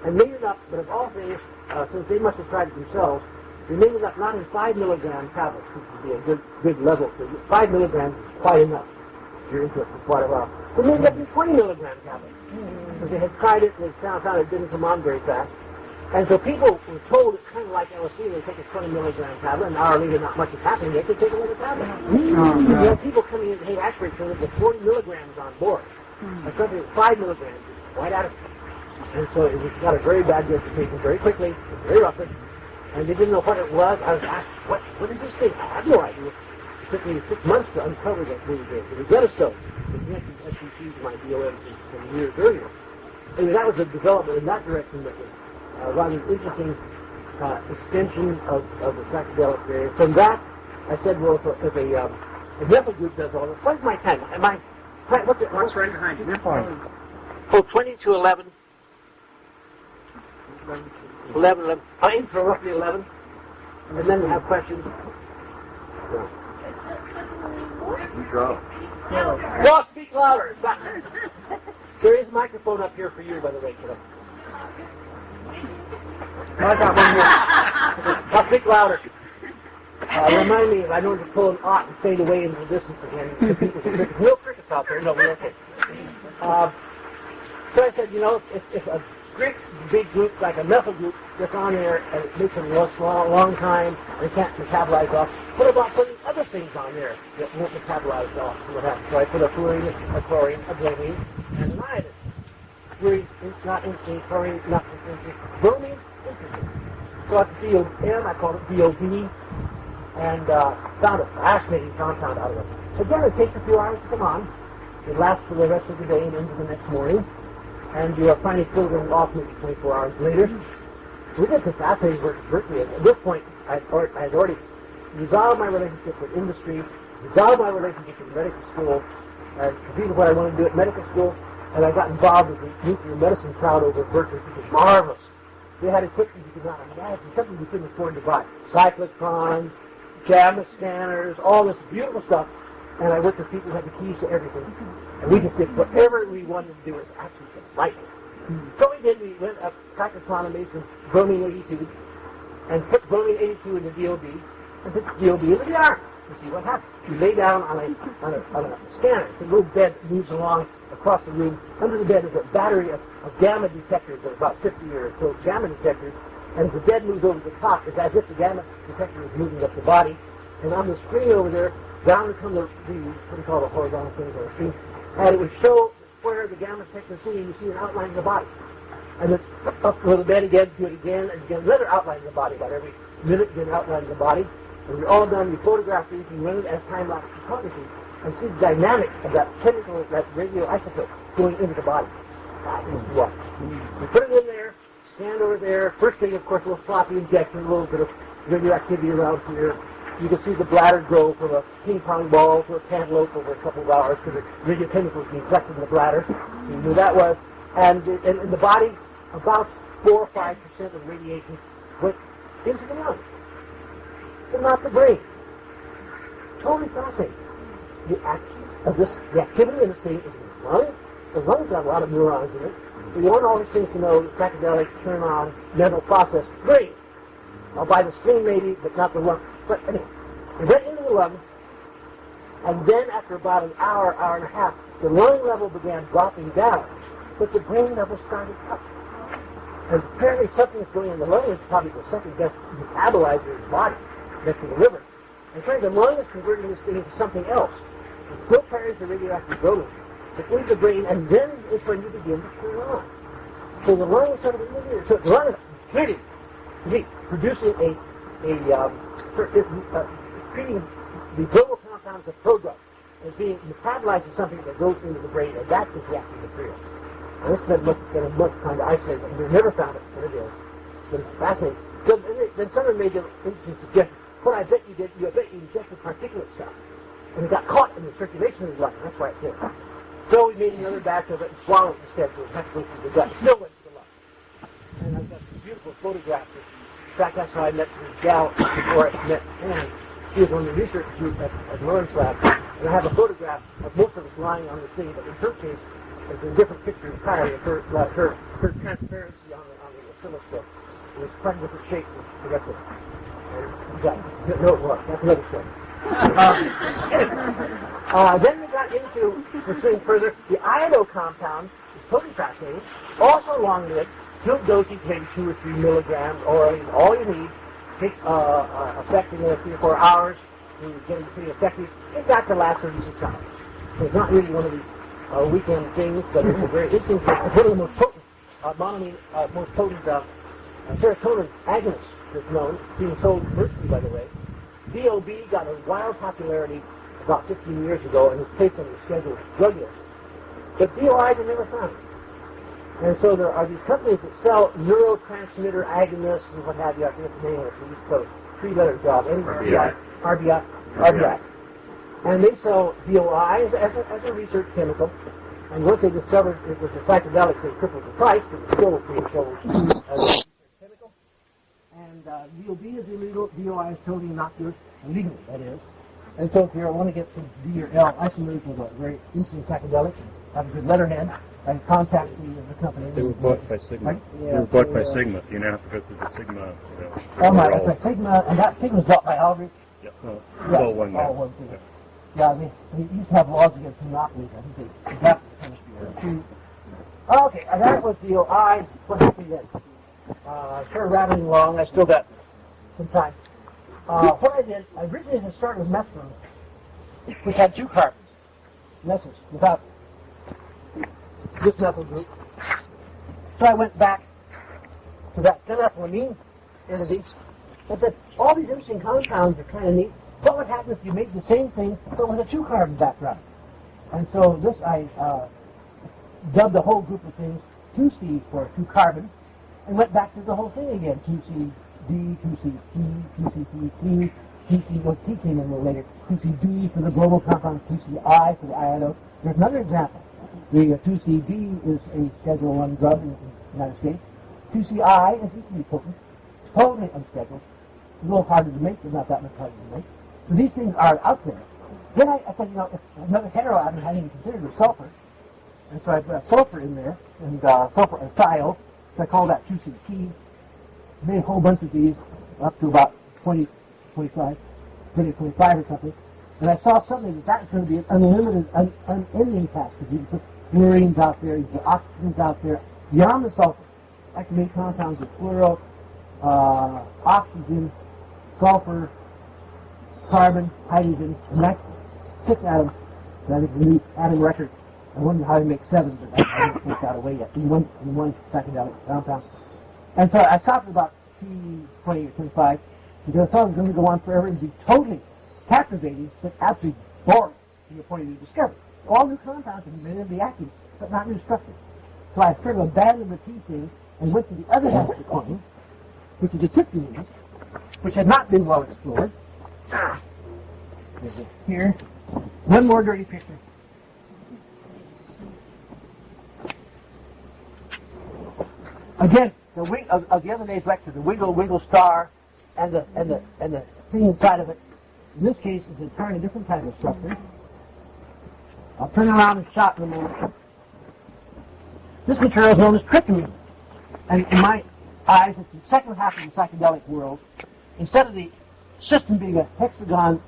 And made it up, but of all things, since they must have tried it themselves, they made it up not in 5 milligram tablets, which would be a good level. So 5 milligrams is quite enough if you're into it for quite a while. They made it up in 20 milligram tablets. Because they had tried it and they found out it didn't come on very fast. And so people were told it's kind of like LSD. They take a 20 milligram tablet, and an hour later not much is happening. They could take another tablet. You had people coming in to Haight Ashbury clinic with 40 milligrams on board. And something with 5 milligrams is quite adequate. And so it got a very bad reputation very quickly, very rapid, and they didn't know what it was. I was asked, what is this thing? I have no idea. It took me 6 months to uncover that really did. It was Redstone. It connected SCC to my DOM some years earlier. Anyway, that was a development in that direction that was rather interesting extension of the psychedelic period. From that, I said, well, if a methyl group does all this, what's my time? What's right behind you? You're fine. Oh, 20 to 11. 11. I aim for roughly 11. And then we have questions. You go. No, speak louder. There is a microphone up here for you, by the way, kiddo. I got one here. Now speak louder. Remind me, I know to pull an ought and fade away into the distance again. No crickets out there. No, we're okay. So I said, if a great big group like a methyl group gets on there and it makes them last a long time and they can't metabolize off, what about putting other things on there that won't metabolize off? What happens? So I put a fluorine, a chlorine, a bromine, and an iodine. Fluorine, not interesting. Chlorine, not interesting. Bromine, interesting. So at the field M, I called it DOB, and found a fascinating compound out of it. Again, it takes a few hours to come on. It lasts for the rest of the day and into the next morning. And you are finally filtering off maybe 24 hours later. We did some fascinating work at Berkeley. At this point, I had already resolved my relationship with industry, resolved my relationship with medical school, and completed what I wanted to do at medical school, and I got involved with the nuclear medicine crowd over at Berkeley, which was marvelous. They had equipment you could not imagine, something you couldn't afford to buy. Cyclotrons, gamma scanners, all this beautiful stuff. And I worked with people who had the keys to everything. And we just did whatever we wanted to do. It was absolutely delightful. So we did. We went up cyclotron and made some bromine 82 and put bromine 82 in the DOB and put the DOB in the arm to see what happens. You lay down on a scanner. It's a little bed that moves along across the room. Under the bed is a battery of gamma detectors. There are about 50 or so gamma detectors. And as the bed moves over the top, it's as if the gamma detector is moving up the body. And on the screen over there, down would come the what we call the horizontal things on the screen, and it would show where the gamma detector is seeing. You see an outline of the body. And then up to the bed again, do it again, and again, another outline of the body. About every minute, get an outline of the body. When you're all done, you photograph these, you run it as time-lapse photography, and see the dynamics of that chemical, that radioisotope going into the body. That is what. You put it in there, stand over there. First thing, of course, a little sloppy injection, a little bit of radioactivity around here. You can see the bladder grow from a ping pong ball to a cantaloupe over a couple of hours because the radiochemicals being collected in the bladder. You knew that was. And in the body, about 4 or 5% of radiation went into the lungs, but not the brain. Totally fascinating. The action of this, the activity of this thing is in the lungs. The lungs have a lot of neurons in it. So you want all these things to know that psychedelics turn on mental process brain. By the spleen maybe, but not the lung. But anyway, it went into the lung, and then after about an hour, hour and a half, the lung level began dropping down, but the brain level started up. And apparently something that's going in the lung is probably the second best metabolizer in the body, next to the liver. And apparently the lung is converting this thing into something else. It still carries the radioactive proton, but into the brain, and then it's when you begin to turn on. So the lung is sort of in so the lung is clearly producing treating the global compounds of prodrug as being metabolized to something that goes into the brain, and that is the active material. And this has been a book trying to isolate it, and we've never found it, but it is. But it's fascinating. So, then someone made the interesting suggestion, what I bet you did, I bet you injected particulate stuff, and it got caught in the circulation of the lung, that's why it's there. So we made another batch of it and swallowed it instead, so it had to go through the gut. It still went to the lung. And I've got some beautiful photographs. In fact, that's how I met this gal before I met Anne. She was on the research group at Lawrence Lab, and I have a photograph of most of us lying on the thing, but in her case, it's a different picture entirely of her transparency on the oscilloscope. It was quite a different shape than the rest of it. No, it was. That's another story. Then we got into pursuing further. The iodo compound is totally fascinating. Also long-lived. Still dosage, maybe 2 or 3 milligrams orally, all you need. Takes effect in 3 or 4 hours to get it pretty effective. It's got to last 36 hours. So it's not really one of these weekend things, but it's a very interesting thing. It's one of the most potent, most potent serotonin agonists that's known, being sold commercially, by the way. DOB got a wild popularity about 15 years ago and was placed on the schedule of drug list. But DOIs are never found. And so there are these companies that sell neurotransmitter agonists and what have you. I forget the name of it, the East Coast. 3-letter job. RBI. And they sell DOIs as a research chemical. And once they discovered it was a psychedelic, they tripled the price, but it's still being sold as a research chemical. And DOB is illegal. DOI is totally innocuous, illegally, that is. And so if you want to get some D or L isomers of a very interesting psychedelic, have a good letterhead, and contact the company. They were bought by Sigma. Right? Yeah, they were bought by Sigma. You now have to go through the Sigma. Oh my, it's a Sigma, and that Sigma's bought by Aldrich. Yeah, well, it's all one now. All one thing. Yeah, I mean, they used to have laws against monopolies. I think they adapted the chemistry. Okay, and that was the OI. What happened then? Sort of rattling along. I still got some time. What I did, I originally had started with mescaline, which had 2 carbons. Messes, without this methyl group. So I went back to that phenethylamine entity and said, all these interesting compounds are kind of neat. What would happen if you made the same thing but with a 2-carbon background? And so this I dubbed the whole group of things 2C for 2-carbon and went back to the whole thing again. 2CD, 2CT, 2CT, 2C, came in a little later. 2CB for the global compound, 2CI for the iodo. There's another example. The 2CB is a Schedule 1 drug in the United States. 2CI is equally potent, totally unscheduled, a little harder to make, but not that much harder to make. So these things are out there. Then I said, if another heteroatom I hadn't even considered was sulfur. And so I put sulfur in there, and sulfur and thiol, so I call that 2CT. Made a whole bunch of these, up to about 25 or something. And I saw suddenly that's going to be an unlimited, unending task, because you can put fluorines out there, you can put oxygens out there, beyond the sulfur. I can make compounds of fluoro, oxygen, sulfur, carbon, hydrogen, and that's 6 atoms. I think the new atom record. I wonder how to make 7, but I haven't worked out a way yet in one psychedelic compound. And so I stopped at about T20 or 25, because I thought it was going to go on forever and be totally captivating, but absolutely boring from your point of view of discovery. All new compounds have been be active, but not new structures. So I sort of abandoned the T thing and went to the other half of the coin, which is the tryptamines, which had not been well explored. This is here. One more dirty picture. Again, the wing of the other day's lecture, the wiggle star, and the thing inside of it. In this case, is an entirely different type of structure. I'll turn around and shot in a moment. This material is known as tryptamine, and in my eyes, it's the second half of the psychedelic world. Instead of the system being a hexagon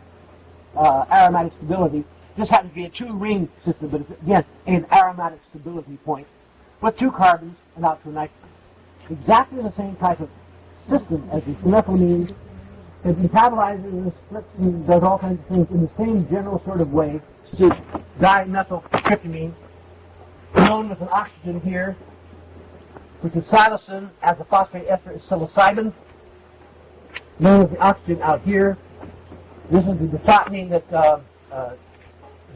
aromatic stability, this happens to be a two-ring system, but it's, again, an aromatic stability point with two carbons and out to nitrogen. Exactly the same type of system as the phenethylamine. It metabolizes and splits and does all kinds of things in the same general sort of way to dimethyltryptamine, known with an oxygen here, which is psilocin, as the phosphate ester is psilocybin, known as the oxygen out here. This is the diphosphine that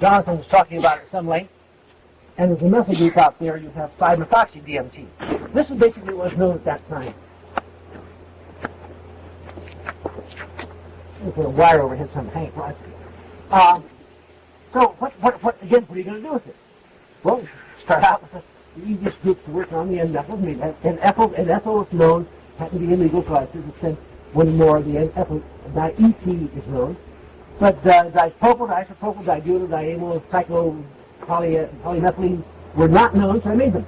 Jonathan was talking about at some length. And there's a methyl group out there, you have 5-methoxy-DMT. This is basically what was known at that time. Let me put a wire overhead so I'm hanging right. So, what are you going to do with this? Well, start out with the easiest group to work on, the N-ethyl. And ethyl is known, happen to be illegal, so I should send one more. The N-ethyl di-ET is known. But dipropyl, diisopropyl, dibutyl, diamyl, polymethylene were not known, so I made them.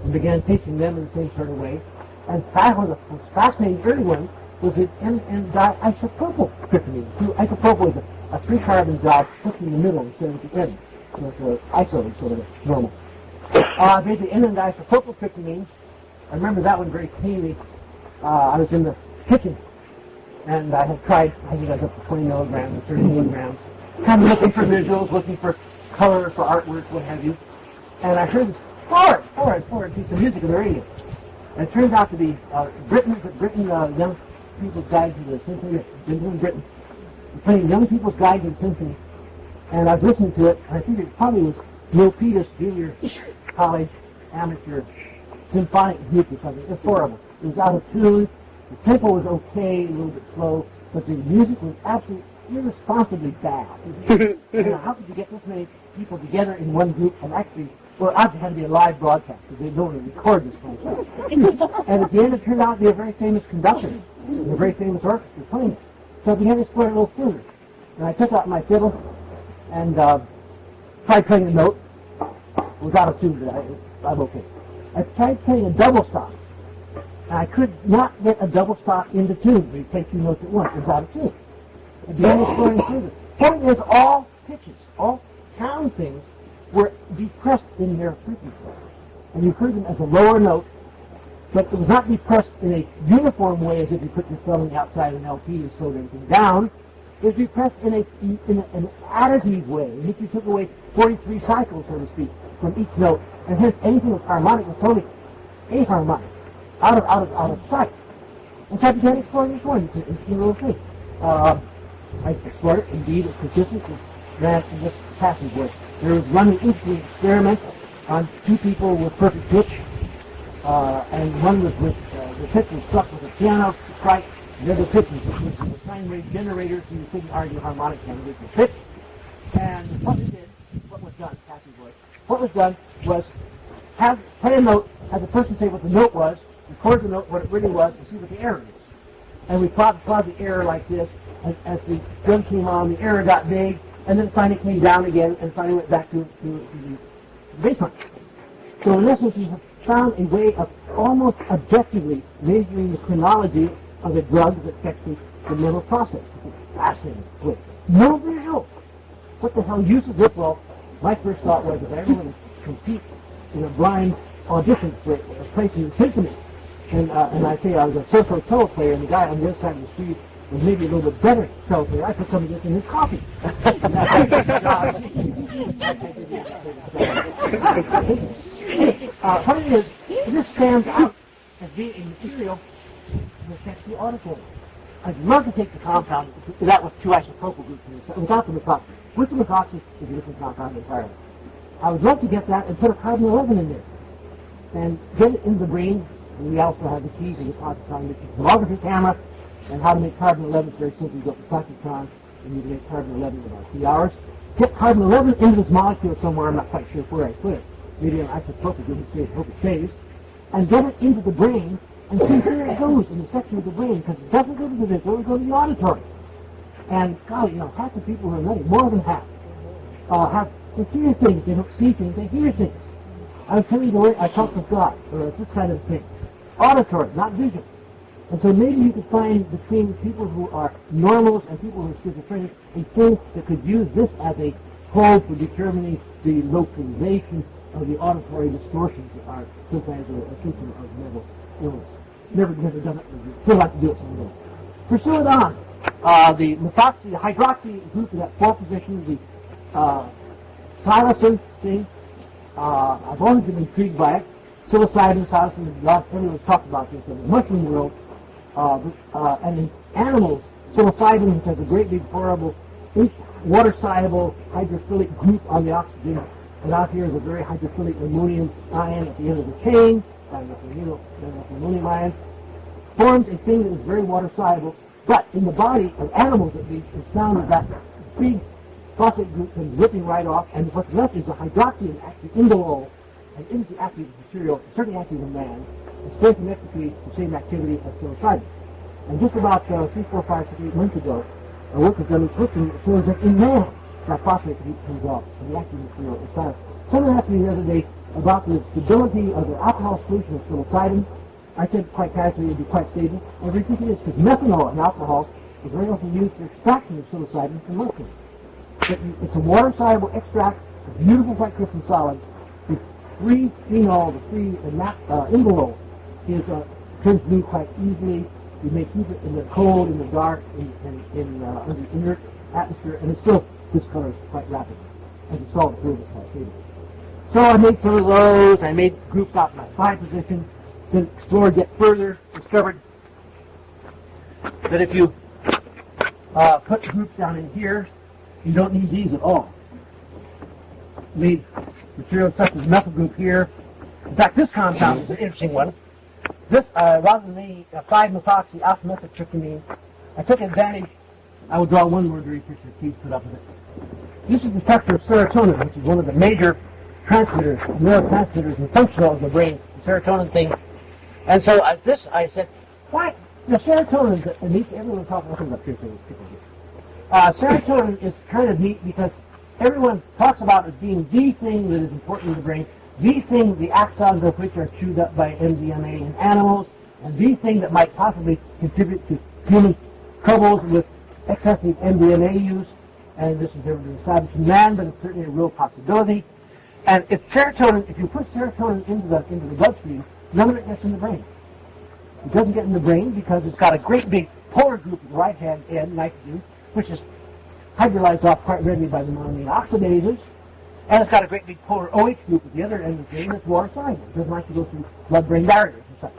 And began tasting them in the same sort of way. And one of the fascinating early ones was the N-diisopropyl tryptamine. Isopropyl is a three-carbon dot put in the middle instead of at the end. So it's an iso sort of normal. Basically, N-diisopropyl tryptamine. I remember that one very clearly. I was in the kitchen, and I had tried, I think I was up to 20 milligrams, 30 milligrams, kind of looking for visuals, looking for color, for artwork, what have you. And I heard this forward piece of music on the radio. And it turns out to be Britain, Young People's Guide to the Symphony, in Britain. Playing Young People's Guide to the Symphony. And I was listening to it, and I think it probably was Milpitas Junior College Amateur Symphonic Group or something. It was horrible. It was out of tune. The tempo was okay, a little bit slow, but the music was absolutely irresponsibly bad. How could you get this many people together in one group and actually, well, it obviously had to be a live broadcast because they don't record this kind of stuff. And at the end, it turned out to be a very famous conductor and a very famous orchestra playing it. So I began to explore it a little further. And I took out my fiddle and tried playing a note. It was out of tune, but I'm okay. I tried playing a double stop. And I could not get a double stop into tune. We play two notes at once. It was out of tune. I began exploring further. Point is, all pitches, all sound things were depressed in their frequency. And you heard them as a lower note, but it was not depressed in a uniform way as if you put your thumb on the outside of an LP and slowed everything down. It was depressed in an additive way, in which you took away 43 cycles, so to speak, from each note. And hence, anything that was harmonic was totally aharmonic, out of sight. And so I began exploring this one. It's an interesting little thing. I explored it. Indeed, it's consistent with that in this passageway. There was one interesting experiment on two people with perfect pitch, and one was with the pitch was struck with a piano strike. The other pitch was a sine wave generator, so you couldn't argue harmonic generator with pitch. And what was done, passageway? What was done was play a note, have the person say what the note was, record the note, what it really was, and see what the error is. And we plotted the error like this. As the drum came on, the error got big, and then finally came down again, and finally went back to the baseline. So in essence, we have found a way of almost objectively measuring the chronology of a drug that affects the mental process. It's fascinating. Wait, no visual. What the hell use is it? Well, my first thought was, if I ever want to compete in a blind audition for a place in the symphony, and I say I was a so-so cello player, and the guy on the other side of the street was maybe a little bit better cello player, I put some of this in his coffee. Funny is, this stands out as being a material that affects the auditory. I'd love to take the compound, that was two isopropyl groups without the methoxy. With the methoxy, is a different compound entirely. I would love to get that and put a carbon-11 in there and get it in the brain. And we also have the keys to the positron tomography camera and how to make carbon-11 very simply. You go to positron, and you get carbon-11 in about 3 hours. Get carbon-11 into this molecule somewhere, I'm not quite sure where I put it. Maybe an isotopic, hope it stays. And get it into the brain, and see where it goes in the section of the brain, because it doesn't go to the visual, it goes to the auditory. And, golly, half the people who are ready, more than half, have to hear things. They don't see things, they hear things. I was telling you the way I talk with God, or this kind of thing. Auditory, not visual. And so maybe you could find between people who are normals and people who are schizophrenic a thing that could use this as a code for determining the localization of the auditory distortions that are sometimes a symptom of mental illness. Never done it. Still like to do it someday. Pursue it on. The methoxy, the hydroxy group in that fourth position, the psilocin thing, I've always been intrigued by it. Psilocybin, psilocin, everyone's talked about this in the mushroom world. And in animals, psilocybin, which has a great big horrible water-soluble hydrophilic group on the oxygen, and out here is a very hydrophilic ammonium ion at the end of the chain, ammonium ion, forms a thing that is very water-soluble, but in the body of animals at least, it's found that that big phosphate group comes ripping right off, and what's left is a hydroxy and active indole, and is the active material, certainly active in man, it's very connected to the same activity as psilocybin. And just about 3, 4, 5, 6, 8 months ago, a work was done looking that shows that in man, that phosphate comes off, and the active material is silent. Someone asked me the other day about the stability of the alcohol solution of psilocybin. I said quite casually it would be quite stable. And the reason is because methanol in alcohol is very often used for extraction of psilocybin from mushrooms. It's a water-soluble extract of beautiful white crystal solids. The free phenol, the free indole, turns blue quite easily. You may keep it in the cold, in the dark, under inert atmosphere, and it still discolors quite rapidly. As a solid fluid, it's quite stable. So I made some of those. I made groups out in my 5 position. Then explored yet further. Discovered that if you put groups down in here, you don't need these at all. Made materials such as methyl group here. In fact, this compound is an interesting one. This, rather than the 5-methoxy alpha-methyltryptamine, I took advantage. I will draw one more dirty picture. Please put up with it. This is the structure of serotonin, which is one of the major transmitters, neurotransmitters and functional of the brain, the serotonin thing. And so I said, why? Serotonin, and everyone talks about this. Serotonin is kind of neat because everyone talks about it being the thing that is important in the brain, the thing, the axons of which are chewed up by MDMA in animals, and the thing that might possibly contribute to human troubles with excessive MDMA use. And this has never been established in man, but it's certainly a real possibility. And if you put serotonin into the bloodstream, none of it gets in the brain. It doesn't get in the brain because it's got a great big polar group at the right-hand end, nitrogen, which is hydrolyzed off quite readily by the monoamine oxidases. And it's got a great big polar OH group at the other end of the brain that's water-soluble. It doesn't like to go through blood-brain barriers and such.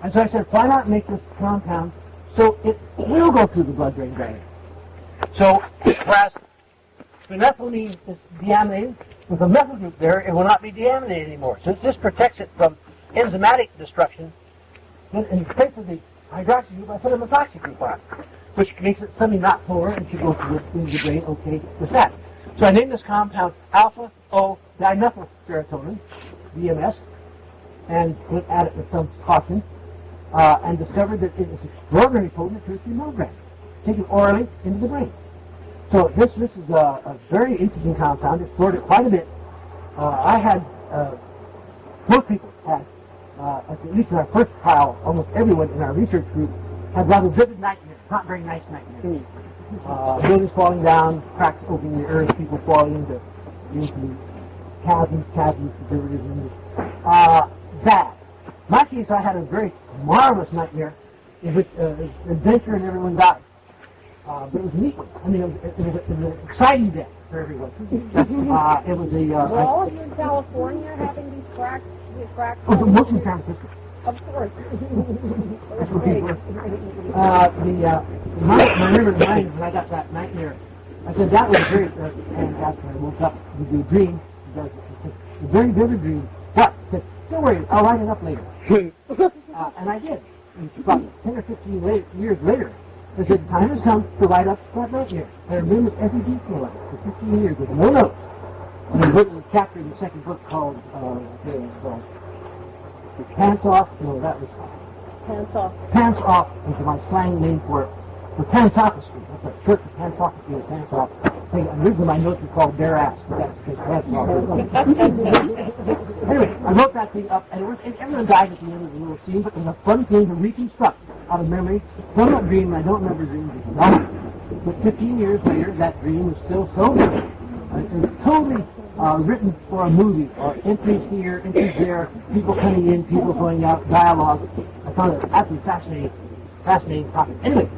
And so I said, why not make this compound so it will go through the blood-brain barrier? So, whereas phenethylamine is deaminated, with a methyl group there, it will not be deaminated anymore. So this protects it from enzymatic destruction. Then in place of the hydroxy group, I put a methoxy group on it, which makes it suddenly not polar and should go through the brain okay with that. So I named this compound alpha-O-dimethylserotonin, DMS, and went at it with some caution, and discovered that it was extraordinarily potent at 2 or 3 milligrams, taken orally into the brain. So this is a very interesting compound. Explored it quite a bit. I had, most people had, at least in our first trial, almost everyone in our research group had rather vivid nightmares, not very nice nightmares. Buildings falling down, cracks opening the earth, people falling into chasms, diversions. Bad. In my case, I had a very marvelous nightmare in which an adventure and everyone died. But it was a neat one. I mean, it was an exciting day for everyone. It was a... Were all of you in California having these cracks? Oh, most in San Francisco. Of course. That's what people were. My memory of mine, when I got that nightmare, I said, that was very... and after I woke up, with the dream, a very vivid dream. What? I said, don't worry, I'll write it up later. And I did. And about 10 or 15 years later, I said, the time has come to write up that note here. I remember every detail of it for 15 years with no notes. And I wrote a chapter in the second book called, the Pants Off. No, that was Hands off. Pants Off was my slang name for it. For Pansophistry. That's a church of Pansophistry or Pants Off. Originally my notes were called Bare Ass, but that's because Pants Off. Anyway, I wrote that thing up, and everyone died at the end of the little scene, but it was a fun thing to reconstruct out of memory from a dream. I don't remember dreams at all. But 15 years later, that dream is still so good. It was totally written for a movie, or entries here, entries there, people coming in, people going out, dialogue. I found it absolutely fascinating topic. Anyway,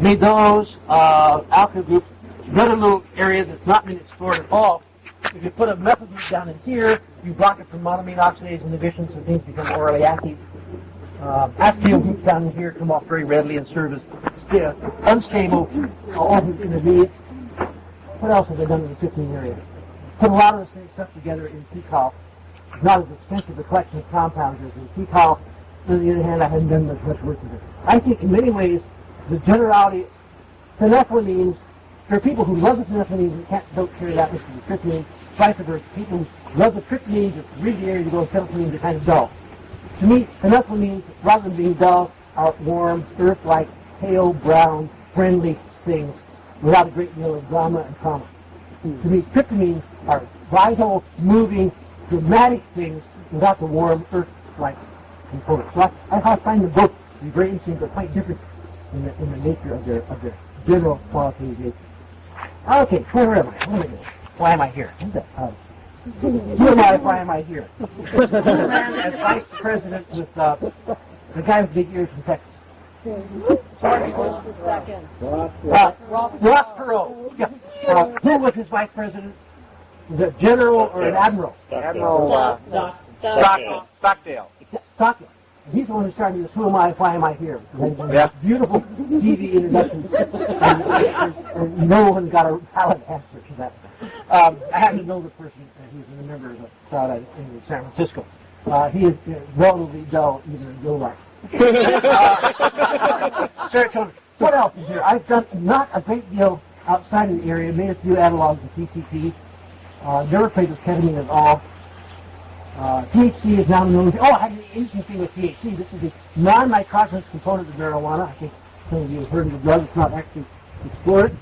made those, alpha group, another little area that's not been explored at all. If you put a methyl group down in here, you block it from monoamine oxidase inhibition, so things become orally active. Acetyl groups down in here come off very readily and serve as unstable organ intermediates. What else have I done in the 15 area? Put a lot of the same stuff together in Tikal. It's not as extensive a collection of compounds as in Tikal. On the other hand, I haven't done much work with it. I think in many ways, the generality, phenethylamines, there are people who love the phenethylamines and don't carry that much to the tryptamines. Vice versa, people who love the tryptamines, it's really the area to go, and phenethylamines are kind of dull. To me, phenethylamines, rather than being dull, are warm, earth-like, pale, brown, friendly things without a great deal of drama and trauma. To me, tryptamines are vital, moving, dramatic things without the warm, earth-like components. So I find them both to be very interesting, but quite different in the nature of their general qualitative nature. Okay, where am I? Why am I here? Who am I? Why am I here? Man as vice president with the guy with big ears from Texas. George Bush the second. Ross Perot. Yeah. Who was his vice president? Was it general or an admiral? Admiral Stockdale. Stockdale. He's the one who started this, who am I, why am I here? Yeah. Beautiful TV introduction. and no one got a valid answer to that. I happen to know the person. He's a member of the crowd in San Francisco. He is relatively dull, even in real life. Serotonin. What else is here? I've done not a great deal outside of the area, made a few analogs of PCP. Never played with ketamine at all. THC is now known. I had an interesting thing with THC. This is a non-nicotinous component of marijuana. I think some of you have heard of the drug. It's not actually explored.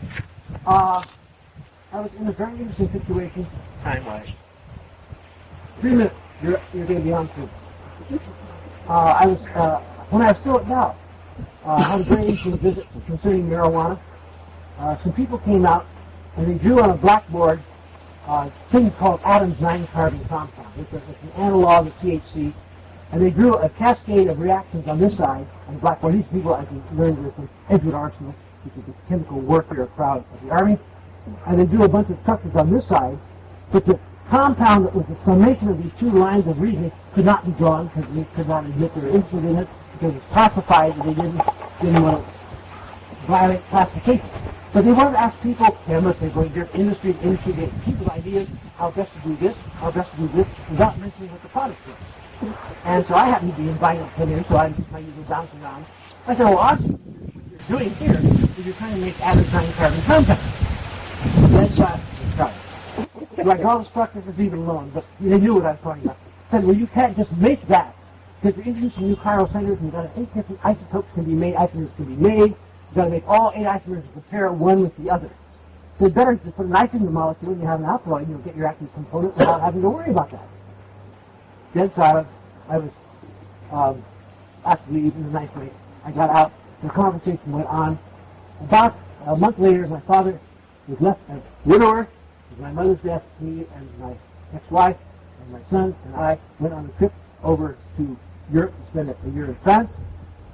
I was in a very interesting situation, time-wise. 3 minutes. You're going to be on through. I was when I was still at Dow. Had a very interesting visit concerning marijuana. Some people came out and they drew on a blackboard thing called Adam's 9-carbon compound. It's an analog of THC, and they drew a cascade of reactions on this side on the blackboard. These people I learned this from Edward Arsenal, which is the chemical warfare crowd of the Army, and they drew a bunch of structures on this side, but the compound that was the summation of these two lines of reasoning could not be drawn because they could not admit they were interested in it because it's classified and they didn't want to violate classification. But they wanted to ask people, chemists, they were just industry, they people's ideas, how best to do this, without mentioning what the product was. And so I happened to be invited to come in, so I usually bounce around. I said, well, obviously, what you're doing here is you're trying to make Adam's 9-carbon compounds. That's right. Like all the structures is even alone, but they knew what I was talking about. I said, well, you can't just make that. Because you're introducing new chiral centers, and you've got 8 different isotopes can be made, isomers can be made. You've got to make all 8 isomers and compare one with the other. So it's better to put a nitrogen molecule when you have an alkaloid, you'll get your active component without having to worry about that. Then so I was after leave in a nice way. I got out, the conversation went on. About a month later, my father was left a widower. It was my mother's death, me and my ex-wife and my son and I went on a trip over to Europe to spend a year in France.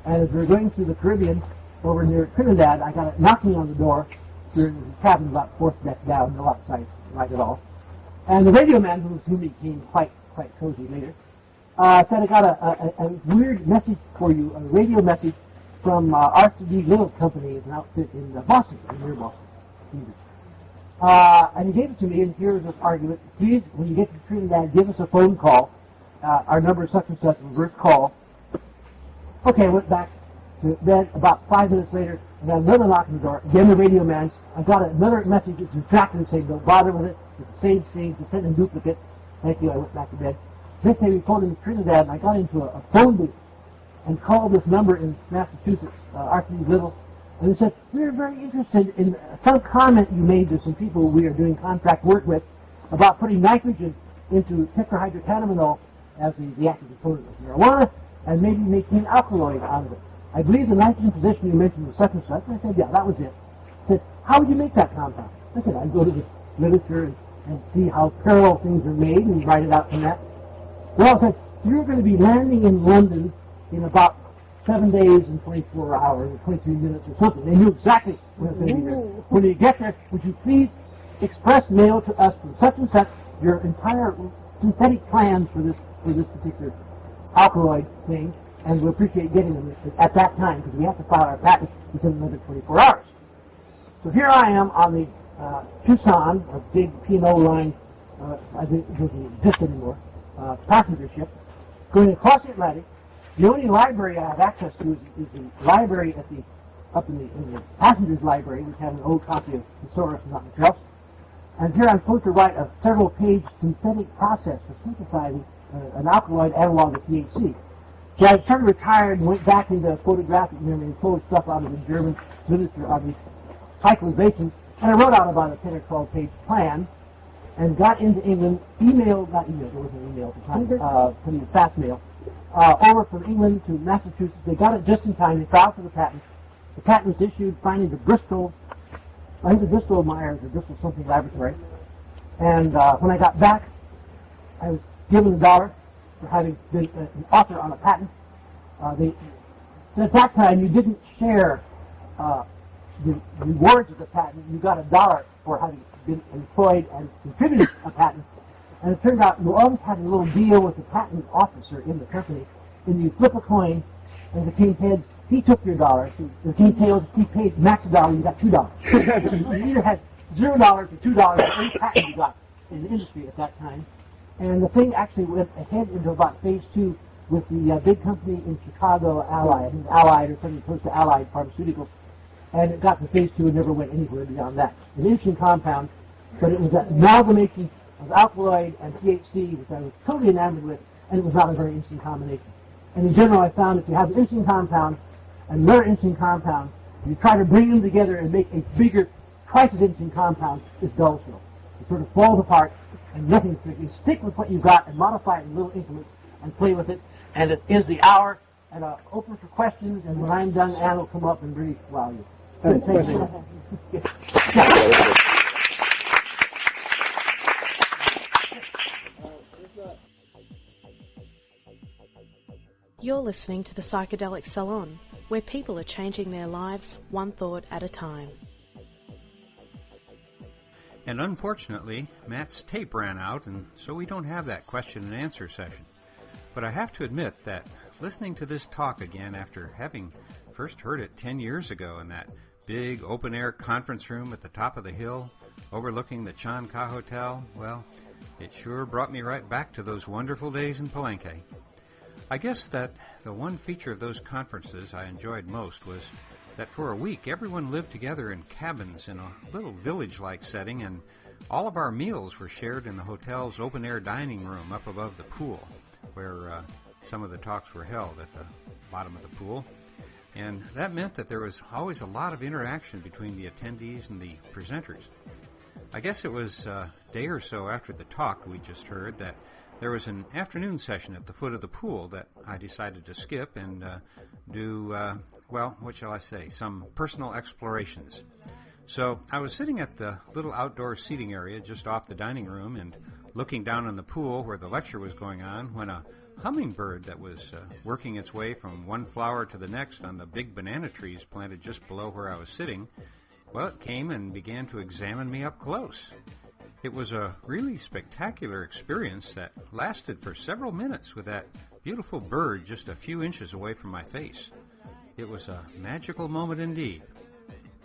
And as we were going through the Caribbean, over near Trinidad, I got a knocking on the door. There was a cabin about 4th deck down, no outside light at all. And the radio man, who became quite cozy later, said, I got a weird message for you, a radio message from RCD Little Company, an outfit in Boston, near Boston. And he gave it to me, and here was this argument. Please, when you get to Trinidad, give us a phone call. Our number is such and such, reverse call. Okay, I went back to bed. About 5 minutes later, I got another knock on the door. Again, the radio man. I got another message. It's exactly the same. Don't bother with it. It's the same thing. Just send in duplicate. Thank you. I went back to bed. Next day, we phoned in Trinidad, and I got into a phone booth and called this number in Massachusetts, Archie Little, and they said, we're very interested in some comment you made to some people we are doing contract work with about putting nitrogen into tetrahydrocannabinol as the active component of marijuana, and maybe making an alkaloid out of it. I believe the nitrogen position you mentioned was such and such. And I said, yeah, that was it. I said, how would you make that compound? I said, I'd go to the literature and see how parallel things are made and write it out from that. Well, I said, you're going to be landing in London in about 7 days and 24 hours or 23 minutes or something. They knew exactly when it was going to be there. When you get there, would you please express mail to us from such and such your entire synthetic plans for this particular alkaloid thing, and we'll appreciate getting them at that time because we have to file our patent within another 24 hours. So here I am on the Tucson, a big P&O line, I think it doesn't exist anymore, passenger ship, going across the Atlantic. The only library I have access to is the library up in the passengers library, which has an old copy of Thesaurus and not much else. And here I'm supposed to write a several-page synthetic process for synthesizing an alkaloid analog of THC. So I sort of retired and went back into photographic memory and pulled stuff out of the German literature on these cyclizations, and I wrote out about a 10 or 12-page plan and got into England, there wasn't email at the time, from the fast mail, over from England to Massachusetts. They got it just in time. They filed for the patent. The patent was issued finally to Bristol, I think the Bristol Myers or Bristol something laboratory. And when I got back, I was given $1 for having been an author on a patent. At that time, you didn't share the rewards of the patent. You got $1 for having been employed and contributed a patent. And it turned out you always had a little deal with the patent officer in the company, and you flip a coin, and if it came heads, he took your $1. If it came tails, he paid max $1, you got $2. You either had $0 or $2 for every patent you got in the industry at that time. And the thing actually went ahead into about phase 2 with the big company in Chicago, Allied or something close to Allied Pharmaceuticals. And it got to phase 2 and never went anywhere beyond that. An interesting compound, but it was an amalgamation of alkaloid and THC, which I was totally enamored with, and it was not a very interesting combination. And in general, I found if you have an interesting compound and another interesting compound, you try to bring them together and make a bigger, twice as interesting compound, it's dull show. It sort of falls apart, and nothing. You stick with what you've got and modify it in little increments and play with it. And it is the hour, and open for questions, and when I'm done, Ann will come up and brief while you. Thank you. You're listening to the Psychedelic Salon, where people are changing their lives one thought at a time. And unfortunately, Matt's tape ran out, and so we don't have that question and answer session. But I have to admit that listening to this talk again after having first heard it 10 years ago in that big open-air conference room at the top of the hill overlooking the Chanka Hotel, well, it sure brought me right back to those wonderful days in Palenque. I guess that the one feature of those conferences I enjoyed most was that for a week everyone lived together in cabins in a little village-like setting, and all of our meals were shared in the hotel's open-air dining room up above the pool, where some of the talks were held at the bottom of the pool. And that meant that there was always a lot of interaction between the attendees and the presenters. I guess it was a day or so after the talk we just heard that there was an afternoon session at the foot of the pool that I decided to skip and do, what shall I say, some personal explorations. So I was sitting at the little outdoor seating area just off the dining room and looking down on the pool where the lecture was going on when a hummingbird that was working its way from one flower to the next on the big banana trees planted just below where I was sitting, well, it came and began to examine me up close. It was a really spectacular experience that lasted for several minutes with that beautiful bird just a few inches away from my face. It was a magical moment indeed.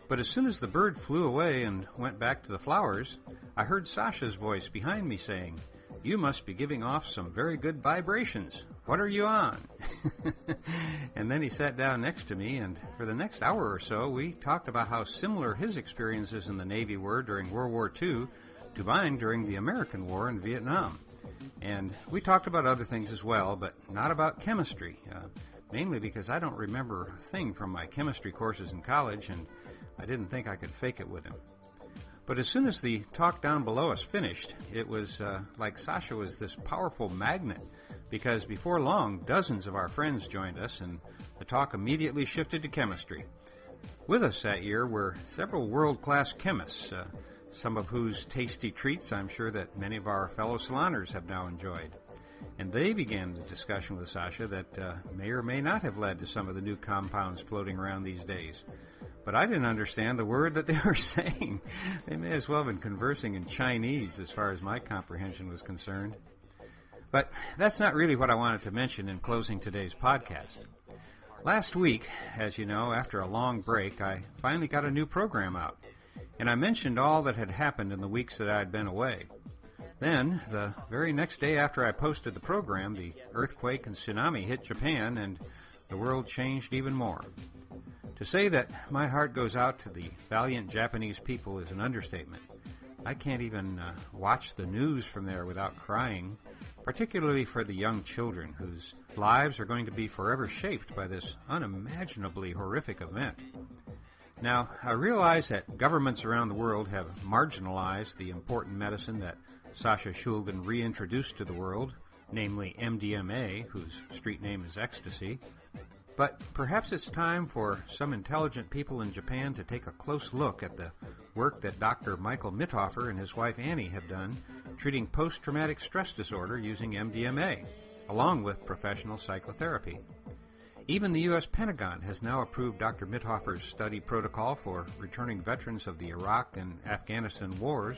But as soon as the bird flew away and went back to the flowers, I heard Sasha's voice behind me saying, "You must be giving off some very good vibrations. What are you on?" And then he sat down next to me, and for the next hour or so, we talked about how similar his experiences in the Navy were during World War II to mine during the American War in Vietnam. And we talked about other things as well, but not about chemistry, mainly because I don't remember a thing from my chemistry courses in college, and I didn't think I could fake it with him. But as soon as the talk down below us finished, it was like Sasha was this powerful magnet, because before long, dozens of our friends joined us, and the talk immediately shifted to chemistry. With us that year were several world-class chemists, some of whose tasty treats I'm sure that many of our fellow saloners have now enjoyed. And they began the discussion with Sasha that may or may not have led to some of the new compounds floating around these days. But I didn't understand the word that they were saying. They may as well have been conversing in Chinese as far as my comprehension was concerned. But that's not really what I wanted to mention in closing today's podcast. Last week, as you know, after a long break, I finally got a new program out. And I mentioned all that had happened in the weeks that I had been away. Then, the very next day after I posted the program, the earthquake and tsunami hit Japan, and the world changed even more. To say that my heart goes out to the valiant Japanese people is an understatement. I can't even watch the news from there without crying, particularly for the young children whose lives are going to be forever shaped by this unimaginably horrific event. Now, I realize that governments around the world have marginalized the important medicine that Sasha Shulgin reintroduced to the world, namely MDMA, whose street name is ecstasy. But perhaps it's time for some intelligent people in Japan to take a close look at the work that Dr. Michael Mithofer and his wife Annie have done treating post-traumatic stress disorder using MDMA, along with professional psychotherapy. Even the U.S. Pentagon has now approved Dr. Mithofer's study protocol for returning veterans of the Iraq and Afghanistan wars.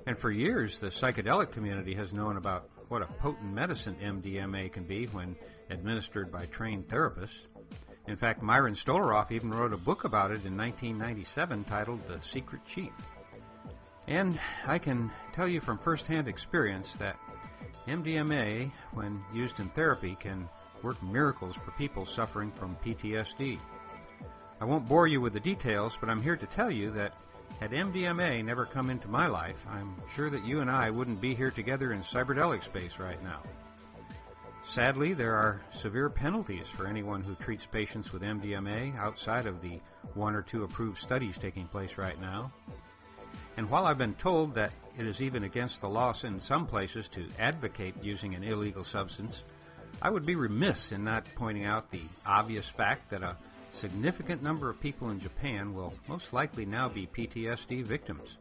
And for years, the psychedelic community has known about what a potent medicine MDMA can be when administered by trained therapists. In fact, Myron Stolaroff even wrote a book about it in 1997 titled The Secret Chief. And I can tell you from first-hand experience that MDMA, when used in therapy, can work miracles for people suffering from PTSD. I won't bore you with the details, but I'm here to tell you that had MDMA never come into my life, I'm sure that you and I wouldn't be here together in cyberdelic space right now. Sadly, there are severe penalties for anyone who treats patients with MDMA outside of the 1 or 2 approved studies taking place right now. And while I've been told that it is even against the law in some places to advocate using an illegal substance, I would be remiss in not pointing out the obvious fact that a significant number of people in Japan will most likely now be PTSD victims,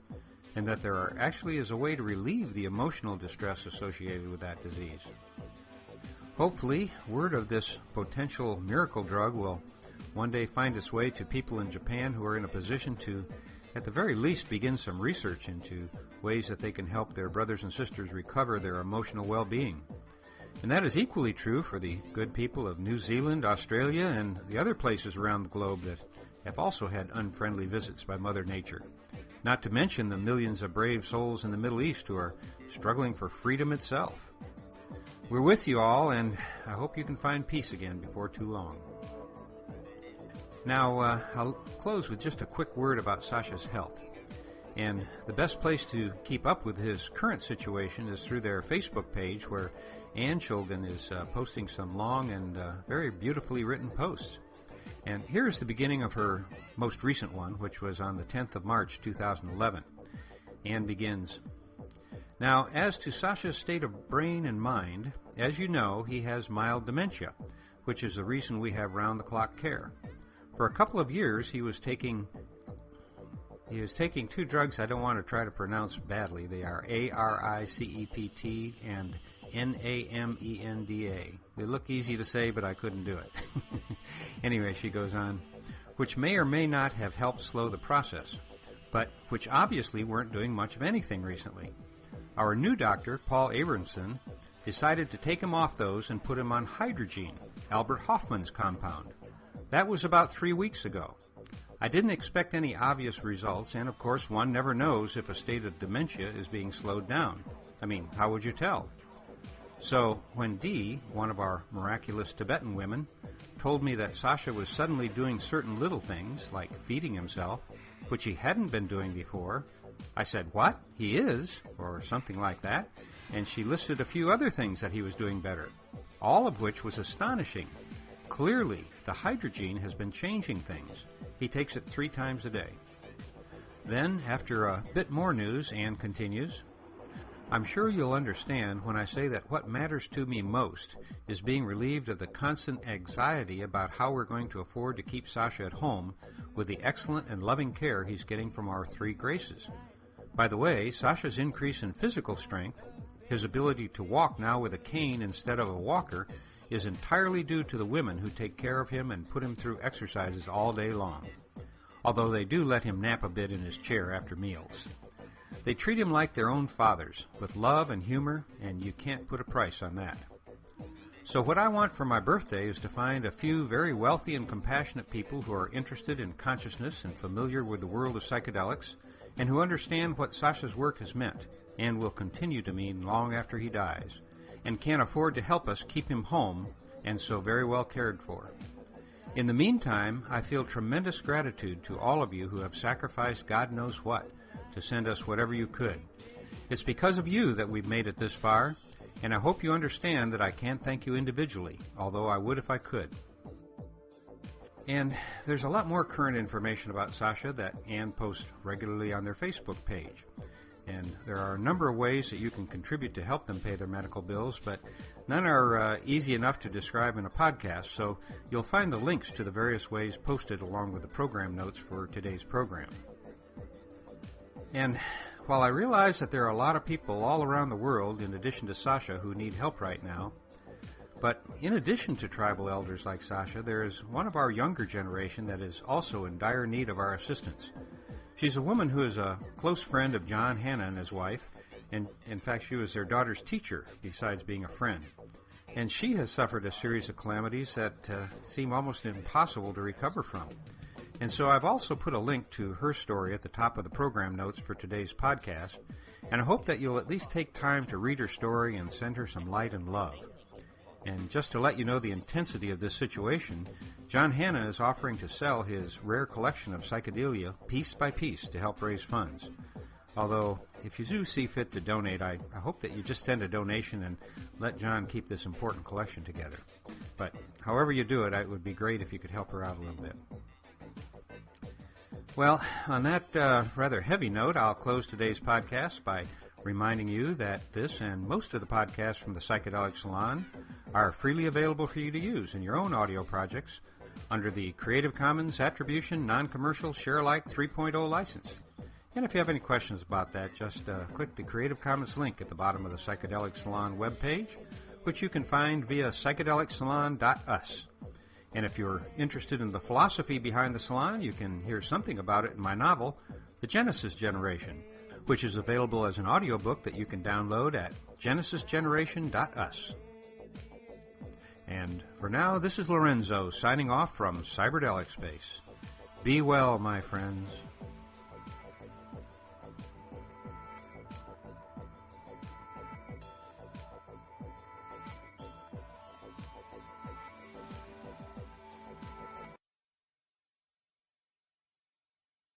and that there actually is a way to relieve the emotional distress associated with that disease. Hopefully, word of this potential miracle drug will one day find its way to people in Japan who are in a position to, at the very least, begin some research into ways that they can help their brothers and sisters recover their emotional well-being. And that is equally true for the good people of New Zealand, Australia, and the other places around the globe that have also had unfriendly visits by Mother Nature. Not to mention the millions of brave souls in the Middle East who are struggling for freedom itself. We're with you all, and I hope you can find peace again before too long. Now, I'll close with just a quick word about Sasha's health. And the best place to keep up with his current situation is through their Facebook page, where Ann Shulgin is posting some long and very beautifully written posts. And here's the beginning of her most recent one, which was on the 10th of March, 2011. Ann begins, "Now, as to Sasha's state of brain and mind, as you know, he has mild dementia, which is the reason we have round-the-clock care. For a couple of years, he was taking 2 drugs I don't want to try to pronounce badly. They are ARICEPT and NAMENDA. They look easy to say, but I couldn't do it. Anyway, she goes on, which may or may not have helped slow the process, but which obviously weren't doing much of anything recently. Our new doctor, Paul Abramson, decided to take him off those and put him on Hydrogene, Albert Hoffman's compound. That was about 3 weeks ago. I didn't expect any obvious results, and of course one never knows if a state of dementia is being slowed down. I mean, how would you tell? So when Dee, one of our miraculous Tibetan women, told me that Sasha was suddenly doing certain little things, like feeding himself, which he hadn't been doing before. I said, "What? He is?" or something like that, and she listed a few other things that he was doing better, all of which was astonishing. Clearly, the hydrogene has been changing things. He takes it 3 times a day. Then, after a bit more news, Anne continues, "I'm sure you'll understand when I say that what matters to me most is being relieved of the constant anxiety about how we're going to afford to keep Sasha at home with the excellent and loving care he's getting from our 3 Graces. By the way, Sasha's increase in physical strength, his ability to walk now with a cane instead of a walker, is entirely due to the women who take care of him and put him through exercises all day long, although they do let him nap a bit in his chair after meals. They treat him like their own fathers, with love and humor, and you can't put a price on that. So what I want for my birthday is to find a few very wealthy and compassionate people who are interested in consciousness and familiar with the world of psychedelics, and who understand what Sasha's work has meant, and will continue to mean long after he dies, and can afford to help us keep him home and so very well cared for. In the meantime, I feel tremendous gratitude to all of you who have sacrificed God knows what to send us whatever you could. It's because of you that we've made it this far, and I hope you understand that I can't thank you individually, although I would if I could." And there's a lot more current information about Sasha that Anne posts regularly on their Facebook page. And there are a number of ways that you can contribute to help them pay their medical bills, but none are easy enough to describe in a podcast, so you'll find the links to the various ways posted along with the program notes for today's program. And while I realize that there are a lot of people all around the world, in addition to Sasha, who need help right now, but in addition to tribal elders like Sasha, there is one of our younger generation that is also in dire need of our assistance. She's a woman who is a close friend of John Hanna and his wife, and in fact she was their daughter's teacher besides being a friend. And she has suffered a series of calamities that seem almost impossible to recover from. And so I've also put a link to her story at the top of the program notes for today's podcast, and I hope that you'll at least take time to read her story and send her some light and love. And just to let you know the intensity of this situation, John Hanna is offering to sell his rare collection of psychedelia piece by piece to help raise funds. Although, if you do see fit to donate, I hope that you just send a donation and let John keep this important collection together. But however you do it, it would be great if you could help her out a little bit. Well, on that rather heavy note, I'll close today's podcast by reminding you that this and most of the podcasts from the Psychedelic Salon are freely available for you to use in your own audio projects under the Creative Commons Attribution Non-Commercial Share-alike 3.0 license. And if you have any questions about that, just click the Creative Commons link at the bottom of the Psychedelic Salon webpage, which you can find via psychedelicsalon.us. And if you're interested in the philosophy behind the salon, you can hear something about it in my novel, The Genesis Generation, which is available as an audiobook that you can download at genesisgeneration.us. And for now, this is Lorenzo signing off from Cyberdelic Space. Be well, my friends.